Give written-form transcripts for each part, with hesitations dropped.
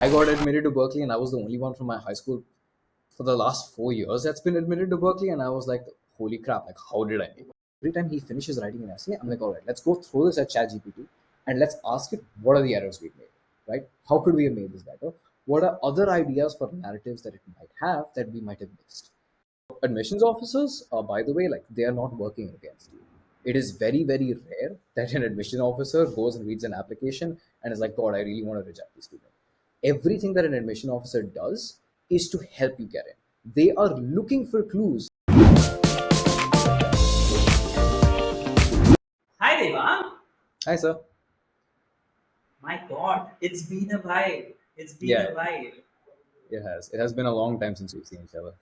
I got admitted to Berkeley, and I was the only one from my high school for the last 4 years that's been admitted to Berkeley. And I was like, holy crap, like, how did I make it? Every time he finishes writing an essay, I'm like, all right, let's go throw this at ChatGPT and let's ask it, what are the errors we've made, right? How could we have made this better? What are other ideas for narratives that it might have that we might have missed? Admissions officers, by the way, like, they are not working against you. It is very, very rare that an admission officer goes and reads an application and is like, God, I really want to reject this student. Everything that an admission officer does is to help you get in. They are looking for clues. Hi Devang. Hi, sir. My God, it's been a while. It's been Yeah, a while. it has. It has been a long time since we've seen each other.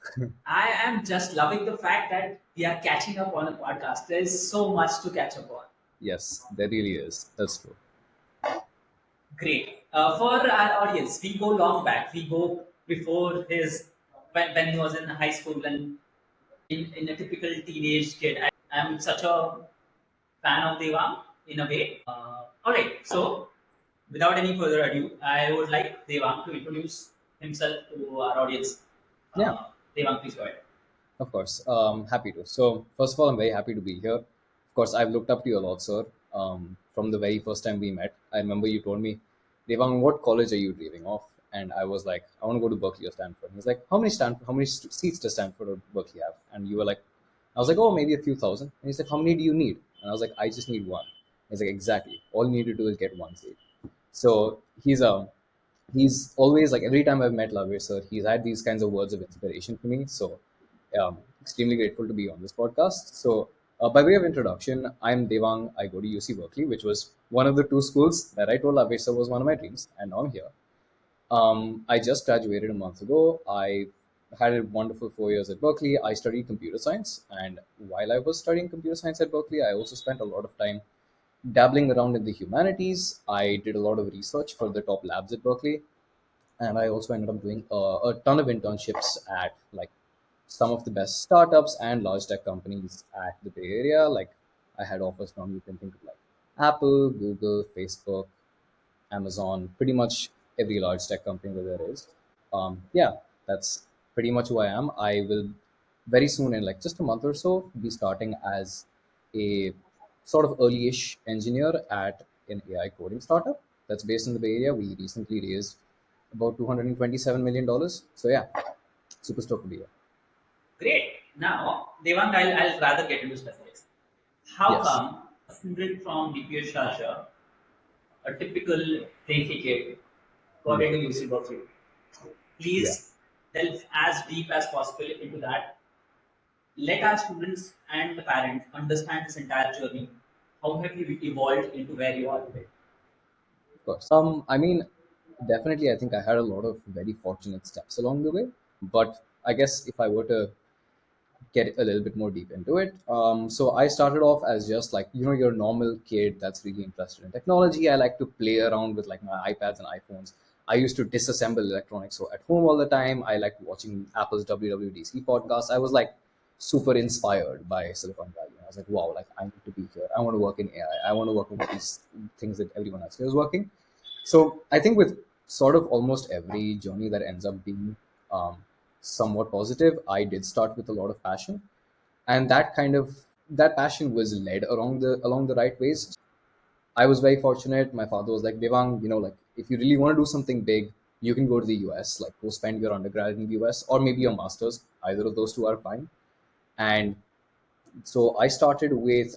I am just loving the fact that we are catching up on a podcast. There is so much to catch up on. Yes, there really is. That's true. Great. For our audience, we go long back. We go before when he was in high school and in a typical teenage kid. I'm such a fan of Devang in a way. All right. So without any further ado, I would like Devang to introduce himself to our audience. Yeah, Devang, please go ahead. of course. Happy to. So, first of all, I'm very happy to be here. Of course, I've looked up to you a lot, sir. From the very first time we met, I remember you told me, Devang, what college are you dreaming of? And I was like, I want to go to Berkeley or Stanford. He's like, how many seats does Stanford or Berkeley have? And you were like, I was like, oh, maybe a few thousand. And he's like, how many do you need? And I was like, I just need one. He's like, exactly. All you need to do is get one seat. So he's always like, every time I've met Lavir sir, he's had these kinds of words of inspiration for me. So extremely grateful to be on this podcast. So by way of introduction, I'm Devang. I go to UC Berkeley, which was one of the two schools that I told Lavir sir was one of my dreams, and now I'm here. I just graduated a month ago. I had a wonderful 4 years at Berkeley. I studied computer science, and while I was studying computer science at Berkeley, I also spent a lot of time dabbling around in the humanities. I did a lot of research for the top labs at Berkeley, and I also ended up doing a ton of internships at like some of the best startups and large tech companies at the Bay Area. Like, I had offers from, you can think of, like Apple, Google, Facebook, Amazon, pretty much every large tech company that there is. Yeah, that's pretty much who I am. I will very soon, in like just a month or so, be starting as a sort of early-ish engineer at an AI coding startup that's based in the Bay Area. We recently raised about $227 million. So yeah, super stoked to be here. Great. Now, Devang, I'll rather get into specifics. How Yes. come a student from DPS Sharjah, a typical Desi kid, got Hmm. into UC Berkeley? Yeah. Please delve as deep as possible into that. Let our students and the parents understand this entire journey. How have you evolved into where you are today? Of course. I mean, definitely, I think I had a lot of very fortunate steps along the way. But I guess if I were to get a little bit more deep into it, so I started off as just like, your normal kid that's really interested in technology. I like to play around with like my iPads and iPhones. I used to disassemble electronics so at home all the time. I liked watching Apple's WWDC podcast. I was like super inspired by Silicon Valley. I was like, wow, like, I need to be here. I want to work in AI. I want to work on these things that everyone else here is working. So I think with sort of almost every journey that ends up being um, somewhat positive, I did start with a lot of passion, and that passion was led along the right ways. I was very fortunate. My father was like, Devang, like, if you really want to do something big, you can go to the US, like go spend your undergrad in the US or maybe your masters. Either of those two are fine. And so I started with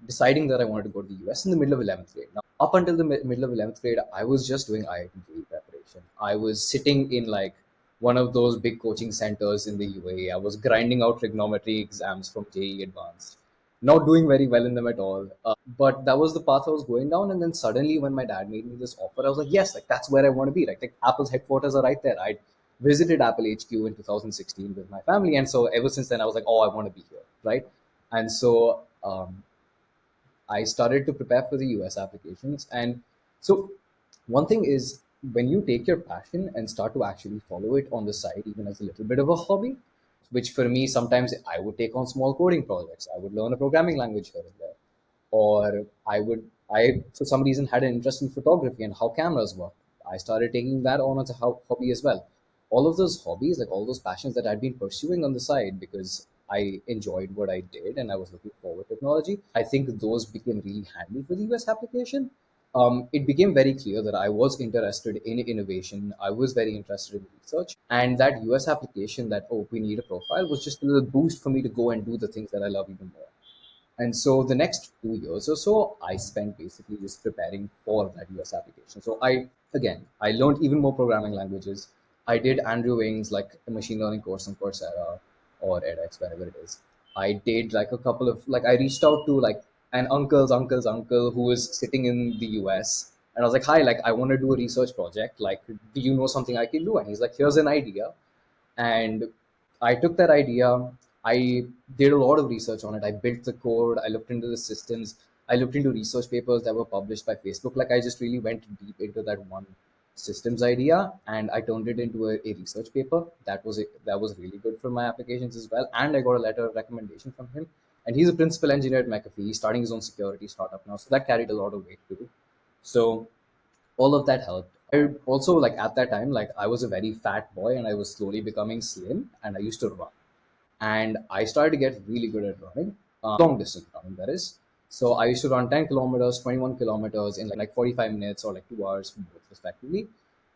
deciding that I wanted to go to the US in the middle of 11th grade. Now, up until the middle of 11th grade, I was just doing IIT JEE preparation. I was sitting in like one of those big coaching centers in the UAE. I was grinding out trigonometry exams from JEE Advanced, not doing very well in them at all. But that was the path I was going down. And then suddenly, when my dad made me this offer, I was like, yes, like, that's where I want to be. Like Apple's headquarters are right there. I visited Apple HQ in 2016 with my family, and so ever since then, I was like, oh, I want to be here, right? And so I started to prepare for the US applications. And so one thing is, when you take your passion and start to actually follow it on the side, even as a little bit of a hobby, which for me, sometimes I would take on small coding projects. I would learn a programming language here and there. Or I, for some reason, had an interest in photography and how cameras work. I started taking that on as a hobby as well. All of those hobbies, like all those passions that I'd been pursuing on the side because I enjoyed what I did and I was looking forward to technology, I think those became really handy for the US application. It became very clear that I was interested in innovation. I was very interested in research, and that US application, that oh, we need a profile, was just a little boost for me to go and do the things that I love even more. And so the next 2 years or so, I spent basically just preparing for that US application. So I learned even more programming languages. I did Andrew Ng's like a machine learning course on Coursera or edX, wherever it is. I did like a couple of like I reached out to like an uncle's uncle who was sitting in the US, and I was like, hi, like I want to do a research project. Like, do you know something I can do? And he's like, here's an idea. And I took that idea. I did a lot of research on it. I built the code. I looked into the systems. I looked into research papers that were published by Facebook. Like I just really went deep into that one systems idea, and I turned it into a research paper. That was really good for my applications as well. And I got a letter of recommendation from him. And he's a principal engineer at McAfee. He's starting his own security startup now, so that carried a lot of weight too. So all of that helped. I also like at that time, like I was a very fat boy and I was slowly becoming slim, and I used to run. And I started to get really good at running, long distance running, that is. So I used to run 10 kilometers, 21 kilometers in like 45 minutes or like 2 hours, both respectively.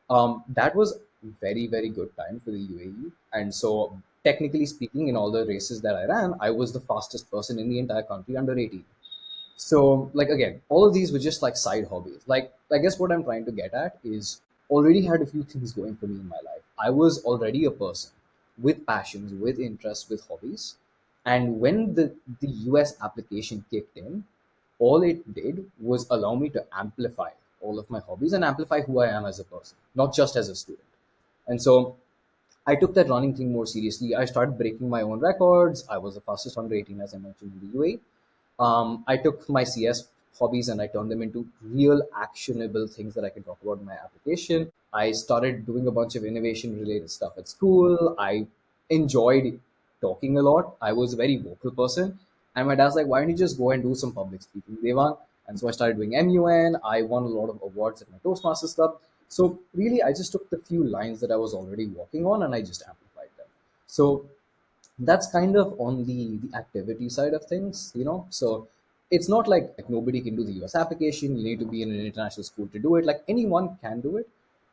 That was very, very good time for the UAE. And so, technically speaking, in all the races that I ran, I was the fastest person in the entire country under 18. So, like again, all of these were just like side hobbies. Like, I guess what I'm trying to get at is already had a few things going for me in my life. I was already a person with passions, with interests, with hobbies. And when the US application kicked in, all it did was allow me to amplify all of my hobbies and amplify who I am as a person, not just as a student. And so I took that running thing more seriously. I started breaking my own records. I was the fastest under 18, as I mentioned, in the UAE. I took my CS hobbies and I turned them into real actionable things that I can talk about in my application. I started doing a bunch of innovation related stuff at school. I enjoyed talking a lot. I was a very vocal person. And my dad's like, why don't you just go and do some public speaking, Devang? And so I started doing MUN. I won a lot of awards at my Toastmasters Club. So really, I just took the few lines that I was already working on and I just amplified them. So that's kind of on the activity side of things, so it's not like nobody can do the US application. You need to be in an international school to do it. Like anyone can do it.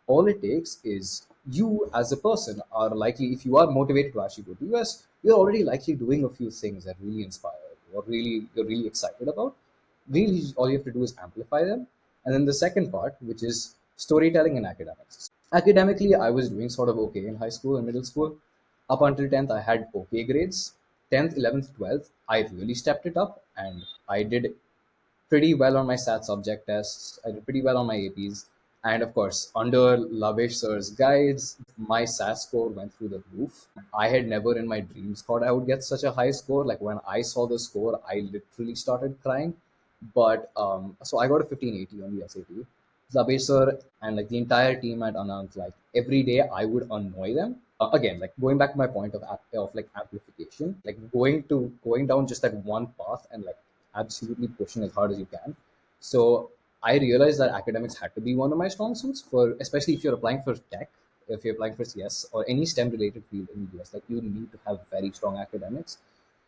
All it takes is you as a person are likely, if you are motivated to actually go to US, you're already likely doing a few things that really inspire you or really you're really excited about. Really all you have to do is amplify them. And then the second part, which is storytelling and academics. Academically, I was doing sort of okay in high school and middle school. Up until 10th, I had okay grades. 10th, 11th, 12th, I really stepped it up and I did pretty well on my SAT subject tests. I did pretty well on my APs. And of course, under Lavesh sir's guides, my SAT score went through the roof. I had never in my dreams thought I would get such a high score. Like when I saw the score, I literally started crying. But so I got a 1580 on the SAT. Lavesh sir and like the entire team at Anantt, like every day I would annoy them. Again, like going back to my point of like amplification, like going down just that one path and like absolutely pushing as hard as you can. So I realized that academics had to be one of my strong suits for, especially if you're applying for tech, if you're applying for CS or any STEM related field in the US, like you need to have very strong academics.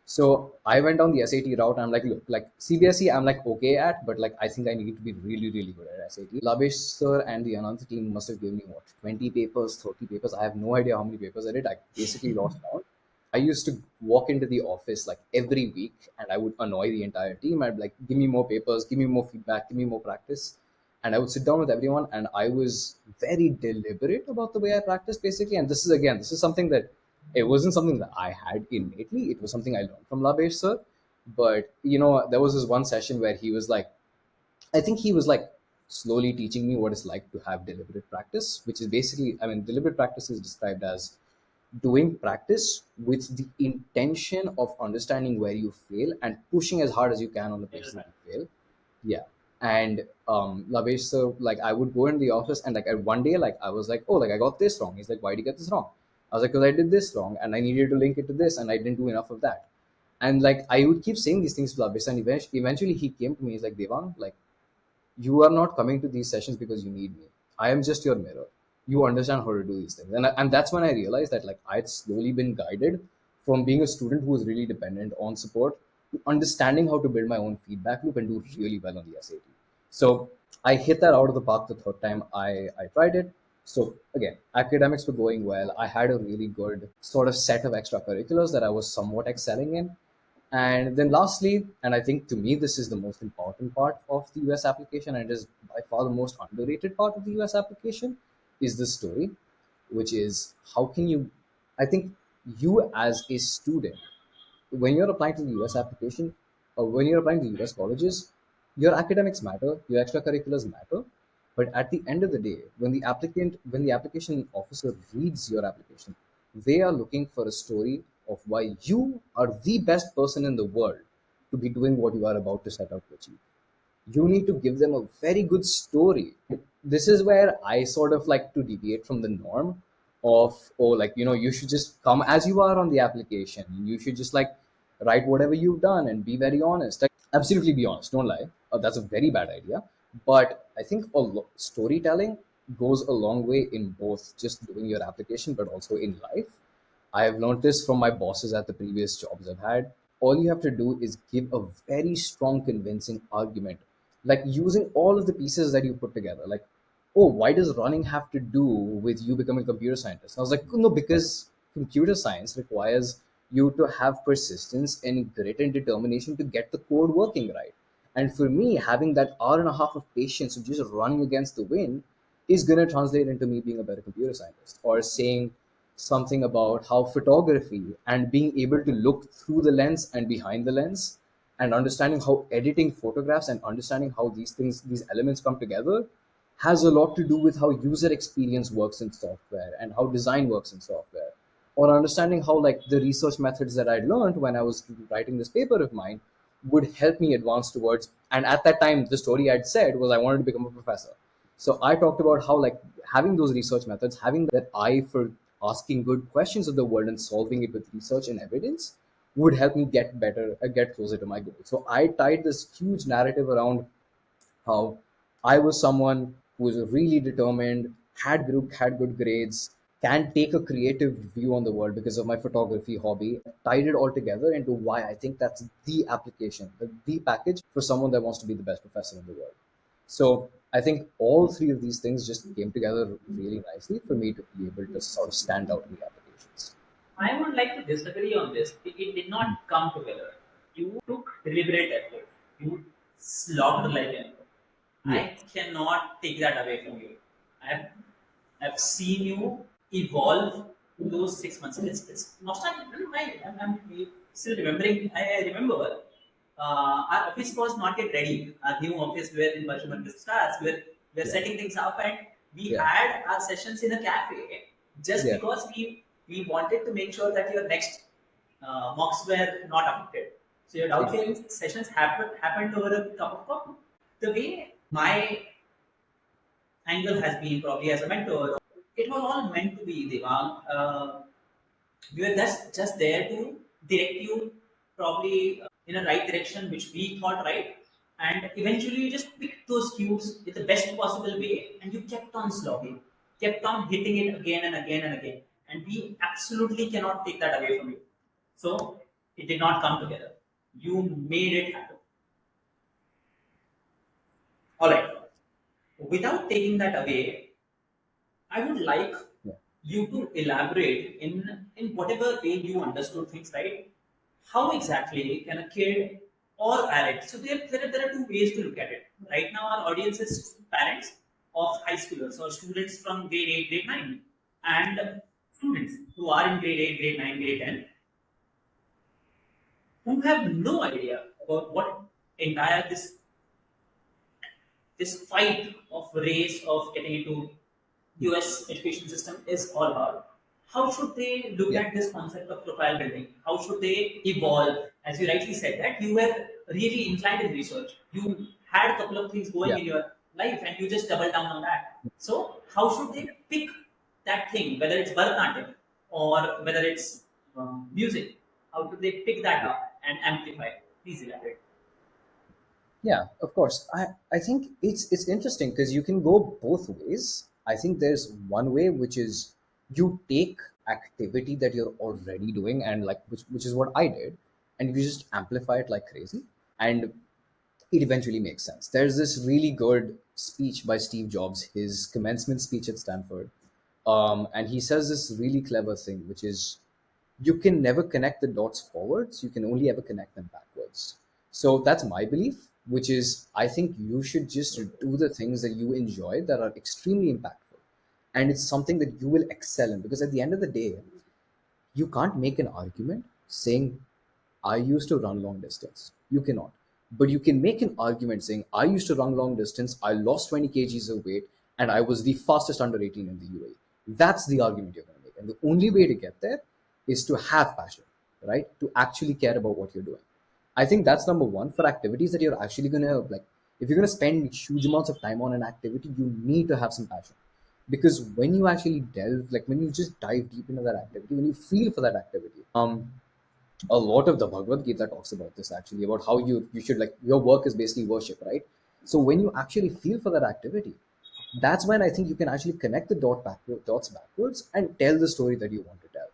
So I went down the SAT route. I'm like, look, like CBSE, I'm like okay at, but like I think I need to be really, really good at SAT. Labesh sir and the Ananth team must have given me what 20 papers, 30 papers. I have no idea how many papers I did. I basically lost count. I used to walk into the office like every week and I would annoy the entire team. I'd be like, give me more papers, give me more feedback, give me more practice. And I would sit down with everyone and I was very deliberate about the way I practiced basically. And this is something that it wasn't something that I had innately. It was something I learned from Labesh sir. But there was this one session where he was like, I think he was like slowly teaching me what it's like to have deliberate practice, which is basically, I mean, deliberate practice is described as doing practice with the intention of understanding where you fail and pushing as hard as you can on the places that you fail. Yeah. And Lavesh, so like I would go in the office and like at one day, like I was like, oh, like I got this wrong. He's like, why did you get this wrong? I was like, because I did this wrong and I needed to link it to this and I didn't do enough of that. And like I would keep saying these things to Lavesh, and eventually he came to me. He's like, Devang, like you are not coming to these sessions because you need me. I am just your mirror. You understand how to do these things. And that's when I realized that like I'd slowly been guided from being a student who was really dependent on support to understanding how to build my own feedback loop and do really well on the SAT. So I hit that out of the park the third time I tried it. So again, academics were going well. I had a really good sort of set of extracurriculars that I was somewhat excelling in. And then lastly, and I think to me this is the most important part of the US application, and it is by far the most underrated part of the US application, is the story, which is how can you, I think you as a student, when you're applying to the US application, or when you're applying to US colleges, your academics matter, your extracurriculars matter. But at the end of the day, when the application officer reads your application, they are looking for a story of why you are the best person in the world to be doing what you are about to set out to achieve. You need to give them a very good story. This is where I sort of like to deviate from the norm of, oh, like, you should just come as you are on the application. You should just like write whatever you've done and be very honest. Like, absolutely be honest, don't lie. That's a very bad idea. But I think storytelling goes a long way in both just doing your application, but also in life. I have learned this from my bosses at the previous jobs I've had. All you have to do is give a very strong, convincing argument, like using all of the pieces that you put together. Like, oh, why does running have to do with you becoming a computer scientist? I was like, no, because computer science requires you to have persistence and grit and determination to get the code working right. And for me, having that hour and a half of patience of just running against the wind is going to translate into me being a better computer scientist, or saying something about how photography and being able to look through the lens and behind the lens and understanding how editing photographs and understanding how these elements come together has a lot to do with how user experience works in software and how design works in software, or understanding how like the research methods that I learned when I was writing this paper of mine would help me advance towards. And at that time the story I'd said was I wanted to become a professor. So I talked about how like having those research methods, having that eye for asking good questions of the world and solving it with research and evidence would help me get better, get closer to my goal. So I tied this huge narrative around how I was someone who was really determined, had good grades, can take a creative view on the world because of my photography hobby. Tied it all together into why I think that's the application, the package for someone that wants to be the best professor in the world. So I think all three of these things just came together really nicely for me to be able to sort of stand out in the applications. I would like to disagree on this. It did not come together. You took deliberate effort. You slaughtered like an. Yeah. I cannot take that away from you. I've, I've seen you evolve those 6 months. It's nostalgic. I'm still remembering. I remember our office was not yet ready. Our new office, where in Barcelona starts, we're Yeah. setting things up, and we Yeah. had our sessions in a cafe just Yeah. because we wanted to make sure that your next mocks were not affected. So your doubt Exactly. clearing sessions happened over a cup of coffee. The way my angle has been probably as a mentor, it was all meant to be, Devang. We were just there to direct you probably in a right direction, which we thought right. And eventually you just picked those cubes in the best possible way and you kept on slogging, kept on hitting it again and again and again. And we absolutely cannot take that away from you. So it did not come together. You made it happen. All right. Without taking that away, I would like Yeah. you to elaborate in whatever way you understood things, right? How exactly can a kid or parent? So there are two ways to look at it. Right now, our audience is parents of high schoolers or students from grade 8, grade 9, and students who are in grade 8, grade 9, grade 10, who have no idea about what entire this fight of race of getting into US education system is all about. How should they look Yeah. at this concept of profile building? How should they evolve? As you rightly said, that you were really inclined in research. You had a couple of things going Yeah. in your life and you just doubled down on that. So, how should they pick that thing, whether it's Bharatanatyam or whether it's music? How should they pick that Yeah. up and amplify? Please elaborate. Yeah, of course. I think it's interesting because you can go both ways. I think there's one way which is you take activity that you're already doing and like which is what I did, and you just amplify it like crazy, and it eventually makes sense. There's this really good speech by Steve Jobs, his commencement speech at Stanford, and he says this really clever thing, which is you can never connect the dots forwards, you can only ever connect them backwards. So that's my belief, which is I think you should just do the things that you enjoy that are extremely impactful. And it's something that you will excel in because at the end of the day, you can't make an argument saying, I used to run long distance. You cannot. But you can make an argument saying, I used to run long distance, I lost 20 kgs of weight, and I was the fastest under 18 in the UAE. That's the argument you're going to make. And the only way to get there is to have passion, right? To actually care about what you're doing. I think that's number one for activities that you're actually going to like. If you're going to spend huge amounts of time on an activity, you need to have some passion because when you actually delve like when you just dive deep into that activity when you feel for that activity, a lot of the Bhagavad Gita talks about this actually, about how you should like your work is basically worship, right? So when you actually feel for that activity, that's when I think you can actually connect the dots backwards and tell the story that you want to tell.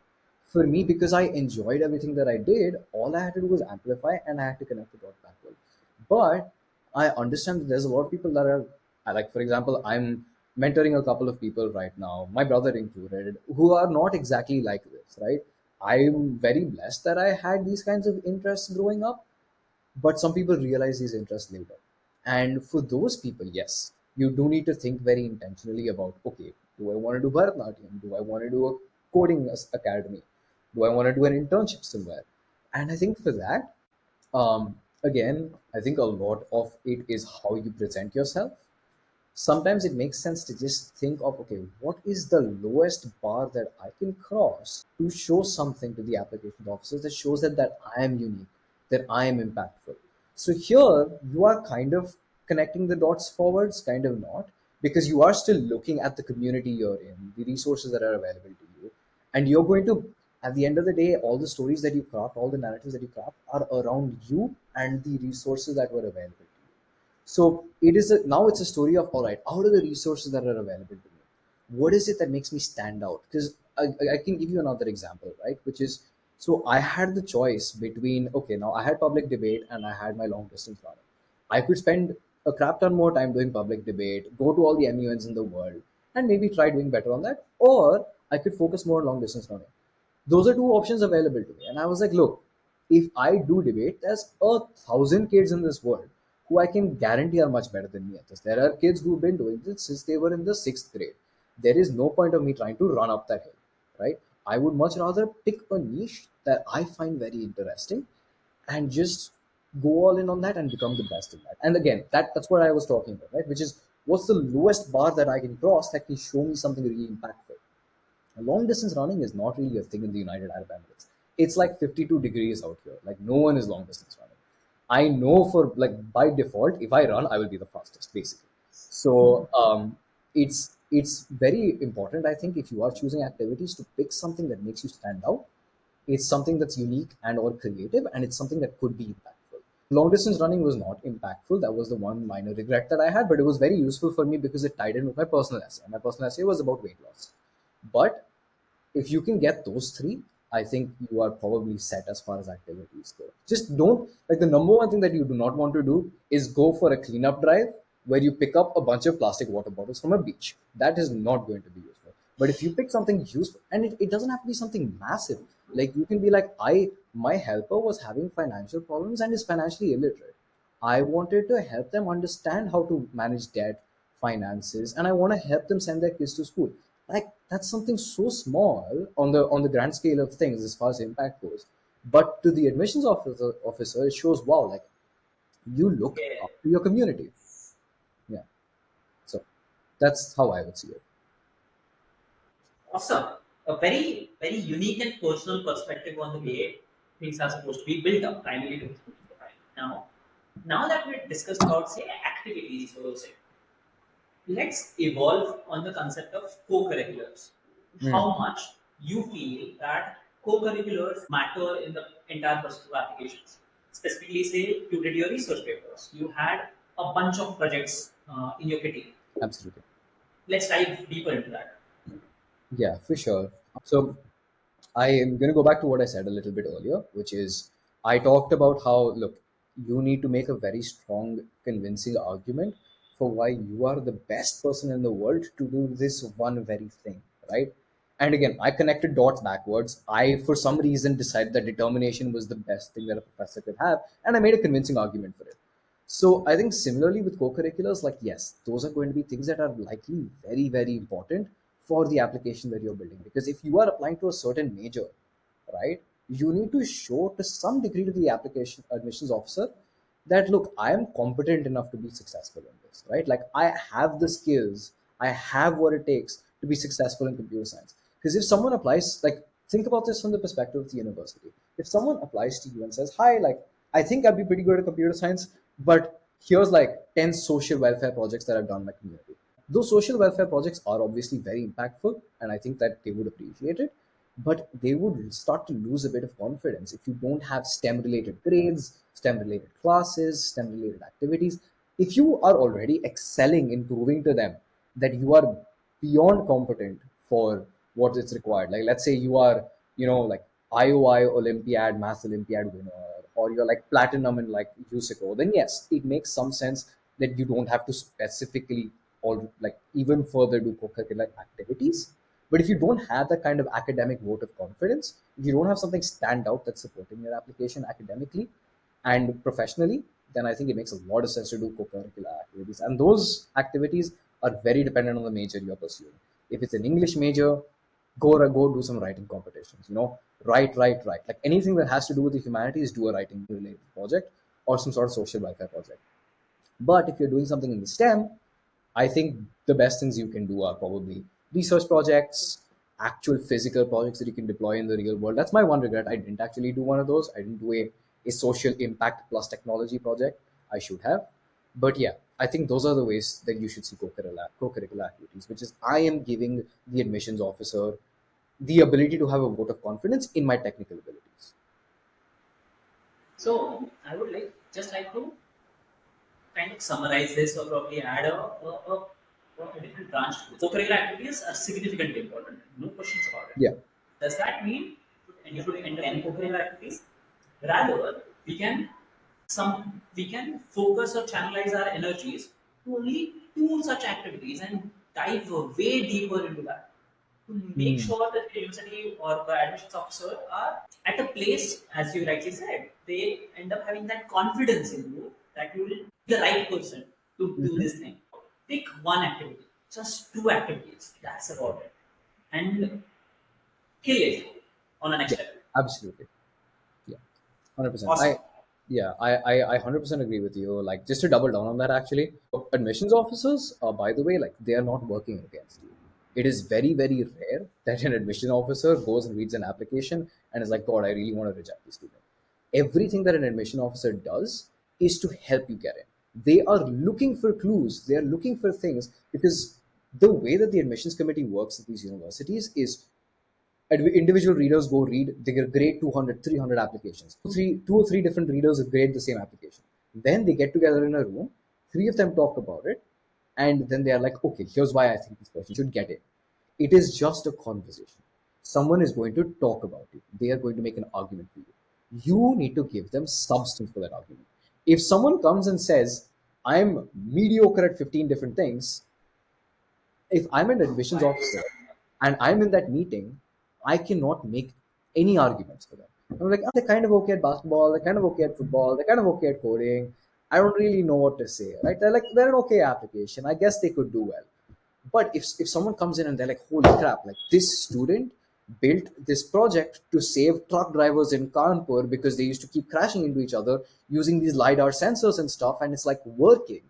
For me, because I enjoyed everything that I did, all I had to do was amplify and I had to connect the dot backwards. But I understand that there's a lot of people that are like, for example, I'm mentoring a couple of people right now, my brother included, who are not exactly like this, right? I'm very blessed that I had these kinds of interests growing up, but some people realize these interests later. And for those people, yes, you do need to think very intentionally about, okay, do I want to do Bharatanatyam? Do I want to do a coding academy? Do I want to do an internship somewhere? And I think for that, again, I think a lot of it is how you present yourself. Sometimes it makes sense to just think of, okay, what is the lowest bar that I can cross to show something to the application officers that shows that I am unique, that I am impactful. So here you are kind of connecting the dots forwards, kind of not, because you are still looking at the community you're in, the resources that are available to you, and you're going to, at the end of the day, all the stories that you craft, all the narratives that you craft are around you and the resources that were available to you. So now it's a story of, all right, out of the resources that are available to me, what is it that makes me stand out? Because I can give you another example, right? Which is, so I had the choice between, okay, now I had public debate and I had my long distance running. I could spend a crap ton more time doing public debate, go to all the MUNs in the world, and maybe try doing better on that, or I could focus more on long distance running. Those are two options available to me. And I was like, look, if I do debate, there's 1,000 kids in this world who I can guarantee are much better than me at this. There are kids who've been doing this since they were in the sixth grade. There is no point of me trying to run up that hill, right? I would much rather pick a niche that I find very interesting and just go all in on that and become the best in that. And again, that's what I was talking about, right? Which is what's the lowest bar that I can cross that can show me something really impactful. Long distance running is not really a thing in the United Arab Emirates. It's like 52 degrees out here. Like no one is long distance running. I know for like by default, if I run, I will be the fastest, basically. So it's very important. I think if you are choosing activities to pick something that makes you stand out, it's something that's unique and or creative, and it's something that could be impactful. Long distance running was not impactful. That was the one minor regret that I had, but it was very useful for me because it tied in with my personal essay. My personal essay was about weight loss. But if you can get those three, I think you are probably set as far as activities go. Just don't like the number one thing that you do not want to do is go for a cleanup drive where you pick up a bunch of plastic water bottles from a beach. That is not going to be useful. But if you pick something useful, and it doesn't have to be something massive, like you can be like, my helper was having financial problems and is financially illiterate. I wanted to help them understand how to manage debt, finances, and I want to help them send their kids to school. Like that's something so small on the grand scale of things as far as impact goes. But to the admissions officer, it shows wow, like you look Okay. after your community. Yeah. So that's how I would see it. Awesome. A very, very unique and personal perspective on the way things are supposed to be built up, primarily to the student profile. Now that we've discussed about, say, activities, so say, let's evolve on the concept of co-curriculars. Mm. How much you feel that co-curriculars matter in the entire process of applications? specifically say you did your research papers, you had a bunch of projects in your kitty. Absolutely. Let's dive deeper into that. Yeah, for sure. So I am going to go back to what I said a little bit earlier, which is I talked about how, look, you need to make a very strong, convincing argument for why you are the best person in the world to do this one very thing, right? And again, I connected dots backwards. I, for some reason, decided that determination was the best thing that a professor could have, and I made a convincing argument for it. So I think similarly with co-curriculars, like yes, those are going to be things that are likely very, very important for the application that you're building. Because if you are applying to a certain major, right, you need to show to some degree to the application admissions officer that look, I am competent enough to be successful in this, right? Like I have the skills, I have what it takes to be successful in computer science. Because if someone applies, like think about this from the perspective of the university. If someone applies to you and says, hi, like I think I'd be pretty good at computer science, but here's like 10 social welfare projects that I've done in my community. Those social welfare projects are obviously very impactful, and I think that they would appreciate it, but they would start to lose a bit of confidence if you don't have STEM related grades, STEM related classes, STEM related activities. If you are already excelling in proving to them that you are beyond competent for what is required, like let's say you are, like IOI Olympiad, Math Olympiad winner, or you're like platinum in like USICO, then yes, it makes some sense that you don't have to specifically or like even further do co-curricular activities. But if you don't have that kind of academic vote of confidence, if you don't have something stand out that's supporting your application academically and professionally, then I think it makes a lot of sense to do co-curricular activities. And those activities are very dependent on the major you're pursuing. If it's an English major, go do some writing competitions. Write. Like anything that has to do with the humanities, do a writing related project or some sort of social welfare project. But if you're doing something in the STEM, I think the best things you can do are probably research projects, actual physical projects that you can deploy in the real world. That's my one regret. I didn't actually do one of those. I didn't do a social impact plus technology project. I should have. But yeah, I think those are the ways that you should see co-curricular activities, which is I am giving the admissions officer the ability to have a vote of confidence in my technical abilities. So I would like to kind of summarize this or probably add a different branch to it. Co-curricular activities are significantly important. No questions about it. Yeah, Does that mean you should enter any co-curricular activities? Rather, we can focus or channelize our energies to only two such activities and dive way deeper into that to make Hmm. sure that the university or the admissions officer are at a place, as you rightly said, they end up having that confidence in you that you will be the right person to do Mhm. this thing. Pick one activity, just two activities. That's about it, and kill it on the next Yeah, level. absolutely. Yeah, 100%. Awesome. I 100% agree with you. Like, just to double down on that, actually, admissions officers, by the way, like, they are not working against you. It is very, very rare that an admission officer goes and reads an application and is like, God, I really want to reject this student. Everything that an admission officer does is to help you get in. They are looking for clues, they are looking for things because the way that the admissions committee works at these universities is individual readers go read, they grade 200, 300 applications. Two or three different readers grade the same application. Then they get together in a room, three of them talk about it, and then they are like, okay, here's why I think this person should get it. It is just a conversation. Someone is going to talk about it. They are going to make an argument for you. You need to give them substance for that argument. If someone comes and says, I'm mediocre at 15 different things, if I'm an admissions officer and I'm in that meeting, I cannot make any arguments for them. I'm like, "Oh, they're kind of okay at basketball, they're kind of okay at football, they're kind of okay at coding. I don't really know what to say, right? They're an okay application. I guess they could do well. But if someone comes in and they're like, holy crap, like this student built this project to save truck drivers in Kanpur because they used to keep crashing into each other using these LiDAR sensors and stuff, and it's like working.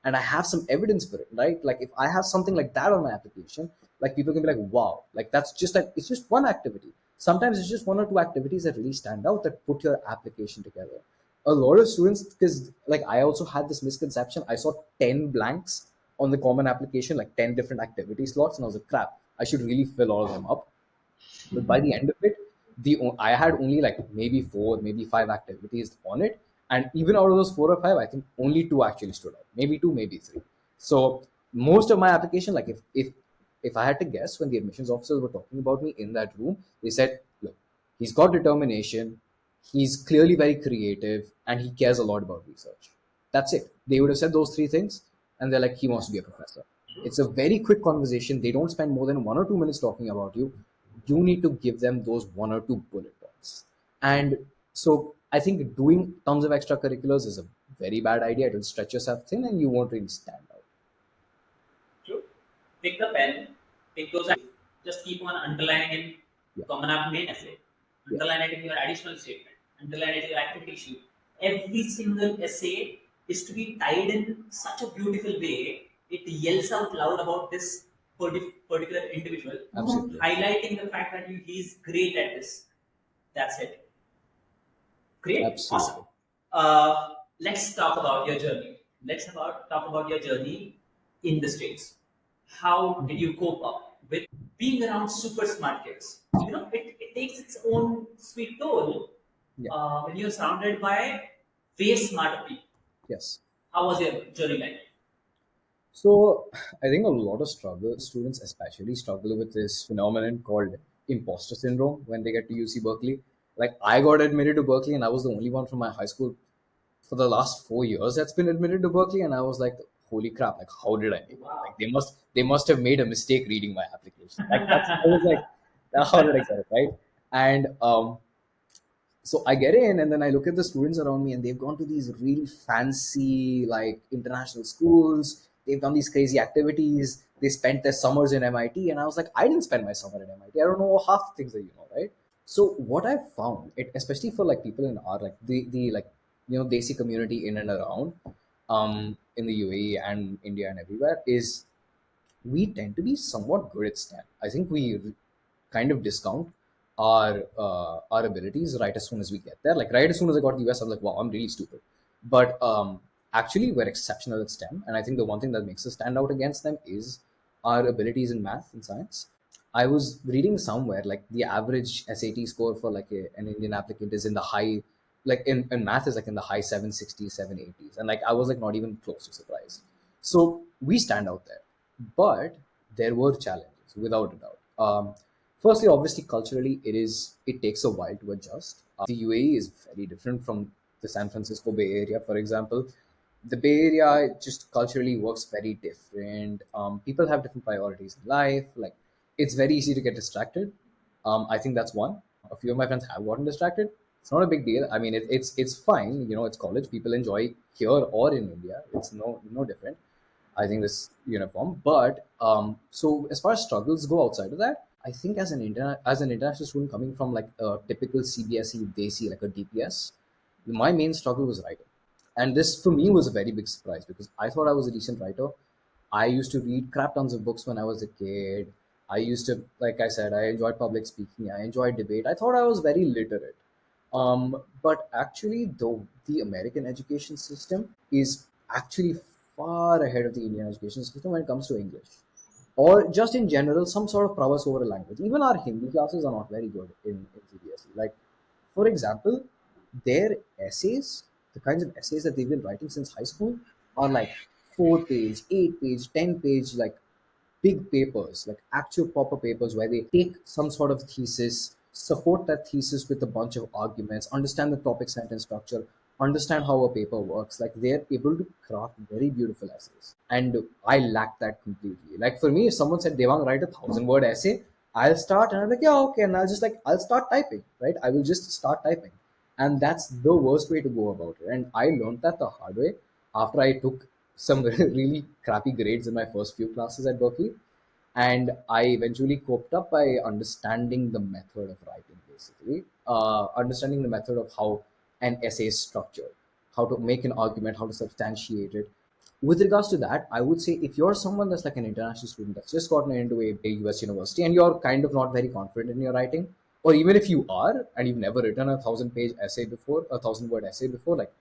And I have some evidence for it, right? Like if I have something like that on my application, like people can be like, wow, like that's just like it's just one activity. Sometimes it's just one or two activities that really stand out that put your application together. A lot of students, because like I also had this misconception, I saw 10 blanks on the common application, like 10 different activity slots, and I was like, crap, I should really fill all of them up. But by the end of it, I had only like maybe four, maybe five activities on it, And even out of those four or five, I think only two actually stood out. Maybe two, maybe three. So most of my application, like if I had to guess, when the admissions officers were talking about me in that room, they said, look, he's got determination, he's clearly very creative, and he cares a lot about research. That's it. They would have said those three things, and they're like, he wants to be a professor. It's a very quick conversation. They don't spend more than 1 or 2 minutes talking about you. You need to give them those one or two bullet points. And so I think doing tons of extracurriculars is a very bad idea. It will stretch yourself thin and you won't really stand out. True. Pick the pen, pick those ideas, just keep on underlining in Yeah. common up main essay, Yeah. underline it in your additional statement, underline it in your activity sheet. Every single essay is to be tied in such a beautiful way. It yells out loud about this particular individual, Absolutely. highlighting the fact that he's great at this. That's it. Great, awesome. Absolutely. Let's talk about your journey. Talk about your journey in the States. How did you cope up with being around super smart kids? It takes its own sweet toll Yeah. when you're surrounded by way smarter people. Yes. How was your journey like? So I think a lot of students especially struggle with this phenomenon called imposter syndrome when they get to UC Berkeley. Like I got admitted to Berkeley and I was the only one from my high school for the last 4 years that's been admitted to Berkeley, and I was like, holy crap! Like, how did I make it? Wow. Like, they must have made a mistake reading my application. Like, I was like, how did I get it right? And so I get in, and then I look at the students around me, and they've gone to these really fancy, like international schools. They've done these crazy activities. They spent their summers in MIT, and I was like, I didn't spend my summer at MIT. I don't know half the things that you know, right? So what I've found, especially for like people in our like the like Desi community in and around in the UAE and India and everywhere, is we tend to be somewhat good at STEM. I think we kind of discount our abilities right as soon as we get there. Like right as soon as I got to the US, I was like, wow, I'm really stupid. But actually, we're exceptional at STEM, and I think the one thing that makes us stand out against them is our abilities in math and science. I was reading somewhere like the average SAT score for like an Indian applicant is in the high, like in math is like in the high 760s, 780s. And like I was like not even close to surprised. So we stand out there. But there were challenges, without a doubt. Firstly, obviously, culturally, it takes a while to adjust. The UAE is very different from the San Francisco Bay Area, for example. The Bay Area just culturally works very different. People have different priorities in life. Like it's very easy to get distracted. I think that's one. A few of my friends have gotten distracted. It's not a big deal. I mean, it's fine. It's college. People enjoy here or in India. It's no different. I think this uniform. But so as far as struggles go outside of that, I think as an international student coming from like a typical CBSE Desi like a DPS, my main struggle was writing, and this for me was a very big surprise because I thought I was a decent writer. I used to read crap tons of books when I was a kid. I used to, like I said, I enjoyed public speaking. I enjoyed debate. I thought I was very literate. But actually, though, the American education system is actually far ahead of the Indian education system when it comes to English, or just in general, some sort of prowess over a language. Even our Hindi classes are not very good in CBSE. Like, for example, their essays, the kinds of essays that they've been writing since high school, are like 4 page, 8 page, 10 page, like big papers, like actual proper papers where they take some sort of thesis, support that thesis with a bunch of arguments, understand the topic sentence structure, understand how a paper works. Like they're able to craft very beautiful essays. And I lack that completely. Like for me, if someone said, Devang, write a 1,000 word essay, I'll start and I'm like, yeah, okay. And I'll start typing, right? I will just start typing. And that's the worst way to go about it. And I learned that the hard way after I took some really crappy grades in my first few classes at Berkeley. And I eventually coped up by understanding the method of writing, basically, understanding the method of how an essay is structured, how to make an argument, how to substantiate it. With regards to that, I would say if you're someone that's like an international student that's just gotten into a US university and you're kind of not very confident in your writing, or even if you are and you've never written a 1,000 page essay before, a 1,000 word essay before, like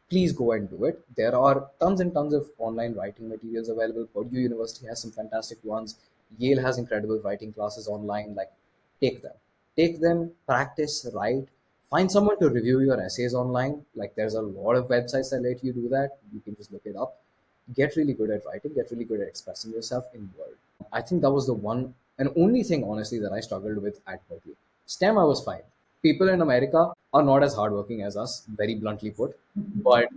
please go and do it. There are tons and tons of online writing materials available. Purdue University has some fantastic ones. Yale has incredible writing classes online. Like, take them, practice, write, Find someone to review your essays online. Like there's a lot of websites that let you do that. You can just look it up. Get really good at writing, get really good at expressing yourself in word. I think that was the one and only thing, honestly, that I struggled with at Berkeley. STEM, I was fine. People in America are not as hardworking as us, very bluntly put. But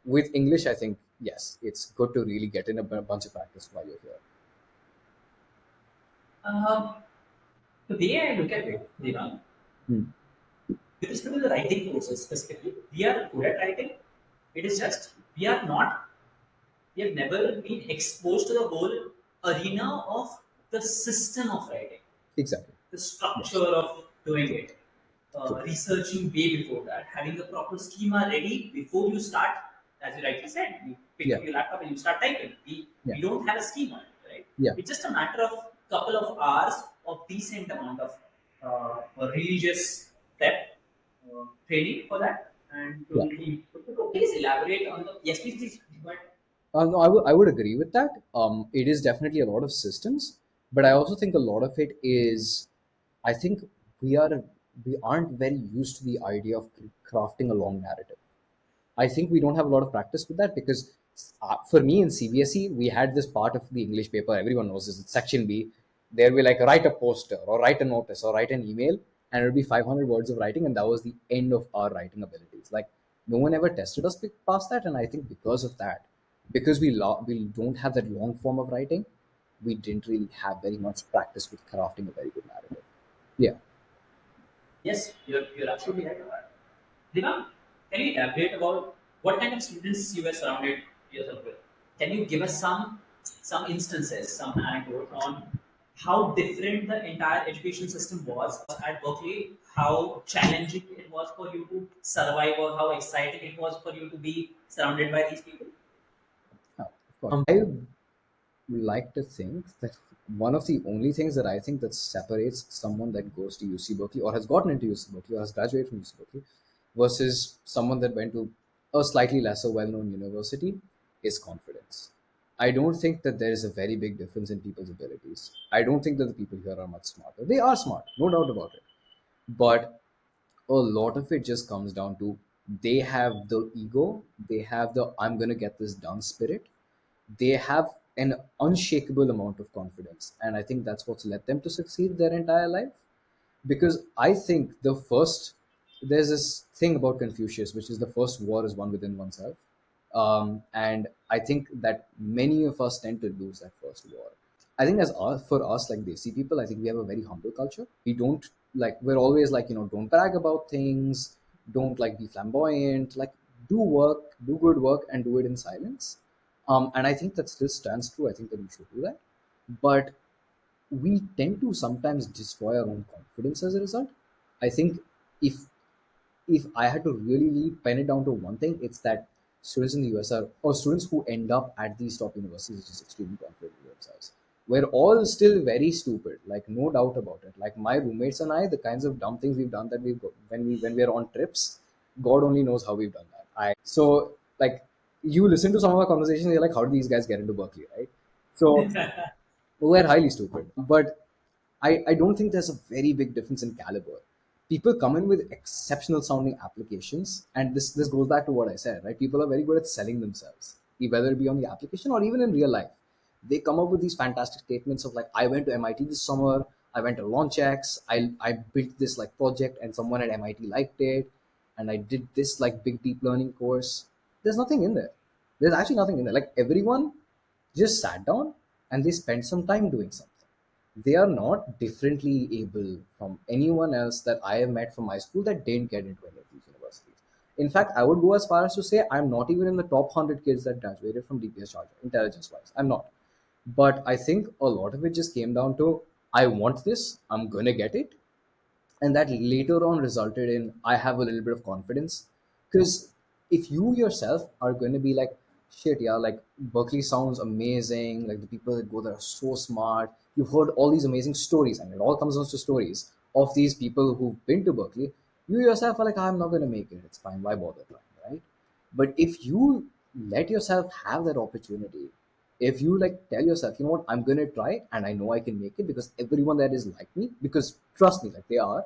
with English, I think, yes, it's good to really get in a bunch of practice while you're here. Um, the way I look at it, Hmm. with respect to the writing process specifically, we are good at writing. It is just we have never been exposed to the whole arena of the system of writing, Exactly. the structure Yes. of doing it, True. researching way before that, having the proper schema ready before you start. As you rightly said, you pick Yeah. up your laptop and you start typing. Yeah. We don't have a schema, right? Yeah. It's just a matter of couple of hours of decent amount of religious prep training for that, and Yeah. totally. Please elaborate on the yes, please. But No, I would agree with that. It is definitely a lot of systems, but I also think a lot of it is, I think we are we aren't very used to the idea of crafting a long narrative. I think we don't have a lot of practice with that because for me in CBSE, we had this part of the English paper, everyone knows this, it's section B. There we like write a poster or write a notice or write an email, and it would be 500 words of writing, and that was the end of our writing abilities. Like no one ever tested us past that, and I think because of that, because we don't have that long form of writing, we didn't really have very much practice with crafting a very good narrative. Yeah. yes, you're absolutely right about it. Devang, can you elaborate about what kind of students you were surrounded yourself with? Can you give us some instances, some anecdotes on how different the entire education system was at Berkeley, how challenging it was for you to survive, or how exciting it was for you to be surrounded by these people? Of course. I like to think that one of the only things that I think that separates someone that goes to UC Berkeley or has gotten into UC Berkeley or has graduated from UC Berkeley versus someone that went to a slightly lesser well-known university is confidence. I don't think that there is a very big difference in people's abilities. I don't think that the people here are much smarter. They are smart, no doubt about it. But a lot of it just comes down to they have the ego, they have the I'm gonna get this done spirit, they have an unshakable amount of confidence, and I think that's what's led them to succeed their entire life. Because I think there's this thing about Confucius, which is the first war is won within oneself. And I think that many of us tend to lose that first war. I think for us, like Desi people, I think we have a very humble culture. We don't like, we're always like, don't brag about things, don't like be flamboyant, like do work, do good work, and do it in silence. And I think that still stands true. I think that we should do that. But we tend to sometimes destroy our own confidence as a result. I think if if I had to really pin it down to one thing, it's that students in the US are, or students who end up at these top universities, which is extremely confident in themselves. We're all still very stupid, like no doubt about it. Like my roommates and I, the kinds of dumb things we've done that we've got when we're on trips, God only knows how we've done that. So like you listen to some of our conversations, you're like, how do these guys get into Berkeley, right? So we're highly stupid. But I don't think there's a very big difference in caliber. People come in with exceptional sounding applications, and this goes back to what I said, right? People are very good at selling themselves, whether it be on the application or even in real life. They come up with these fantastic statements of like, I went to MIT this summer, I went to LaunchX, I built this like project, and someone at MIT liked it, and I did this like big deep learning course. There's nothing in there. There's actually nothing in there. Like everyone just sat down and they spent some time doing something. They are not differently able from anyone else that I have met from my school that didn't get into any of these universities. In fact, I would go as far as to say I'm not even in the top 100 kids that graduated from DPS Sharjah, intelligence wise. I'm not. But I think a lot of it just came down to I want this, I'm going to get it, and that later on resulted in I have a little bit of confidence. Because if you yourself are going to be like, shit, yeah, like Berkeley sounds amazing, like the people that go there are so smart, you've heard all these amazing stories, and it all comes down to stories of these people who've been to Berkeley, you yourself are like, I'm not going to make it, it's fine, why bother trying, right? But if you let yourself have that opportunity, if you like tell yourself, you know what, I'm gonna try and I know I can make it because everyone that is like me, because trust me, like they are,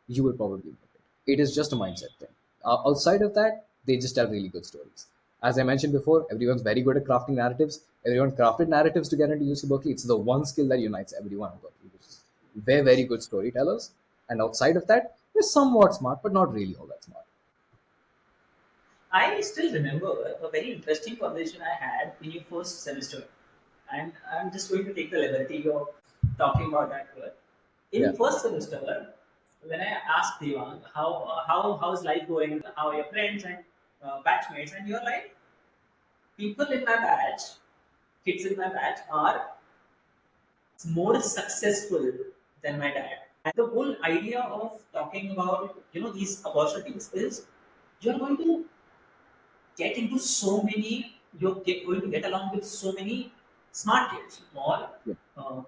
you will probably make it. It is just a mindset thing. Outside of that, they just tell really good stories. As I mentioned before, everyone's very good at crafting narratives. Everyone crafted narratives to get into UC Berkeley. It's the one skill that unites everyone in Berkeley, which is very, very good storytellers. And outside of that, they're somewhat smart, but not really all that smart. I still remember a very interesting conversation I had in your first semester, and I'm just going to take the liberty of talking about that here. Yeah. In first semester, when I asked Devang how's life going, how are your friends and batchmates, and you're like, people in my batch, kids in my batch are more successful than my dad. And the whole idea of talking about these opportunities is you're going to get into so many, going to get along with so many smart kids or Yeah.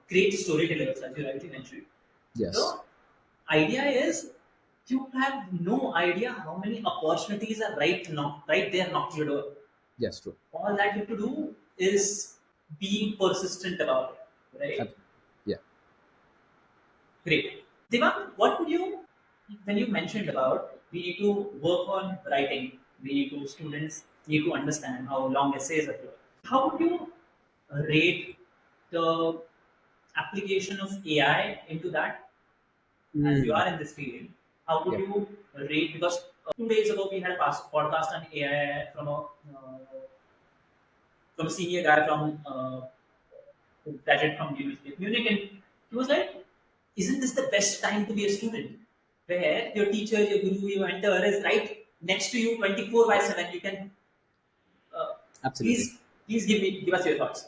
great storytellers, as you rightly mentioned. Yes. The idea is you have no idea how many opportunities are right there knocking your door. Yes. True. All that you have to do is being persistent about it, right? Absolutely. Yeah. Great. Devang, what would you, when you mentioned about we need to work on writing, we need to, students need to understand how long essays are here. How would you rate the application of AI into that as you Mm. are in this field? How would Yeah. you rate, because 2 days ago we had a podcast on AI from a senior guy who graduated from University of Munich, and he was like, "Isn't this the best time to be a student, where your teacher, your guru, your mentor is right next to you, 24/7? You can uh, Absolutely. please give us your thoughts."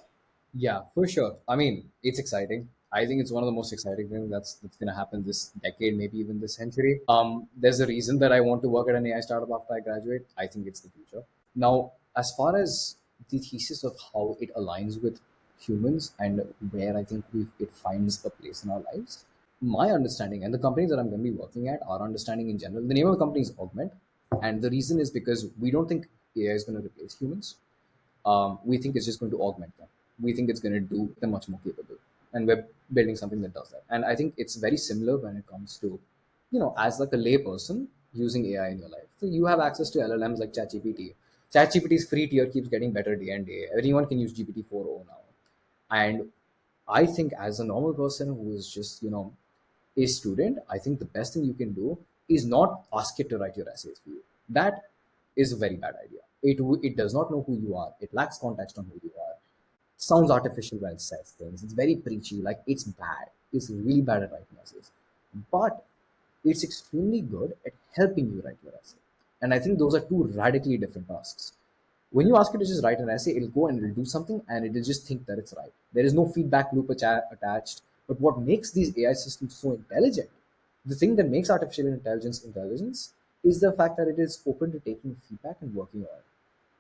Yeah, for sure. I mean, it's exciting. I think it's one of the most exciting things that's gonna happen this decade, maybe even this century. There's a reason that I want to work at an AI startup after I graduate. I think it's the future. Now, as far as the thesis of how it aligns with humans and where I think it finds a place in our lives, my understanding and the companies that I'm going to be working at, our understanding in general, the name of the company is Augment, and the reason is because we don't think AI is going to replace humans. We think it's just going to augment them. We think it's going to do them much more capable, and we're building something that does that. And I think it's very similar when it comes to, as like a layperson using AI in your life. So you have access to LLMs like ChatGPT. ChatGPT's free tier keeps getting better day and day. Everyone can use GPT 4.0 now, and I think as a normal person who is just a student, I think the best thing you can do is not ask it to write your essays for you. That is a very bad idea. It does not know who you are. It lacks context on who you are. Sounds artificial when it says things. It's very preachy. Like it's bad. It's really bad at writing essays. But it's extremely good at helping you write your essay. And I think those are two radically different tasks. When you ask it to just write an essay, it'll go and it'll do something and it'll just think that it's right. There is no feedback loop attached. But what makes these AI systems so intelligent, the thing that makes artificial intelligence intelligence, is the fact that it is open to taking feedback and working on it.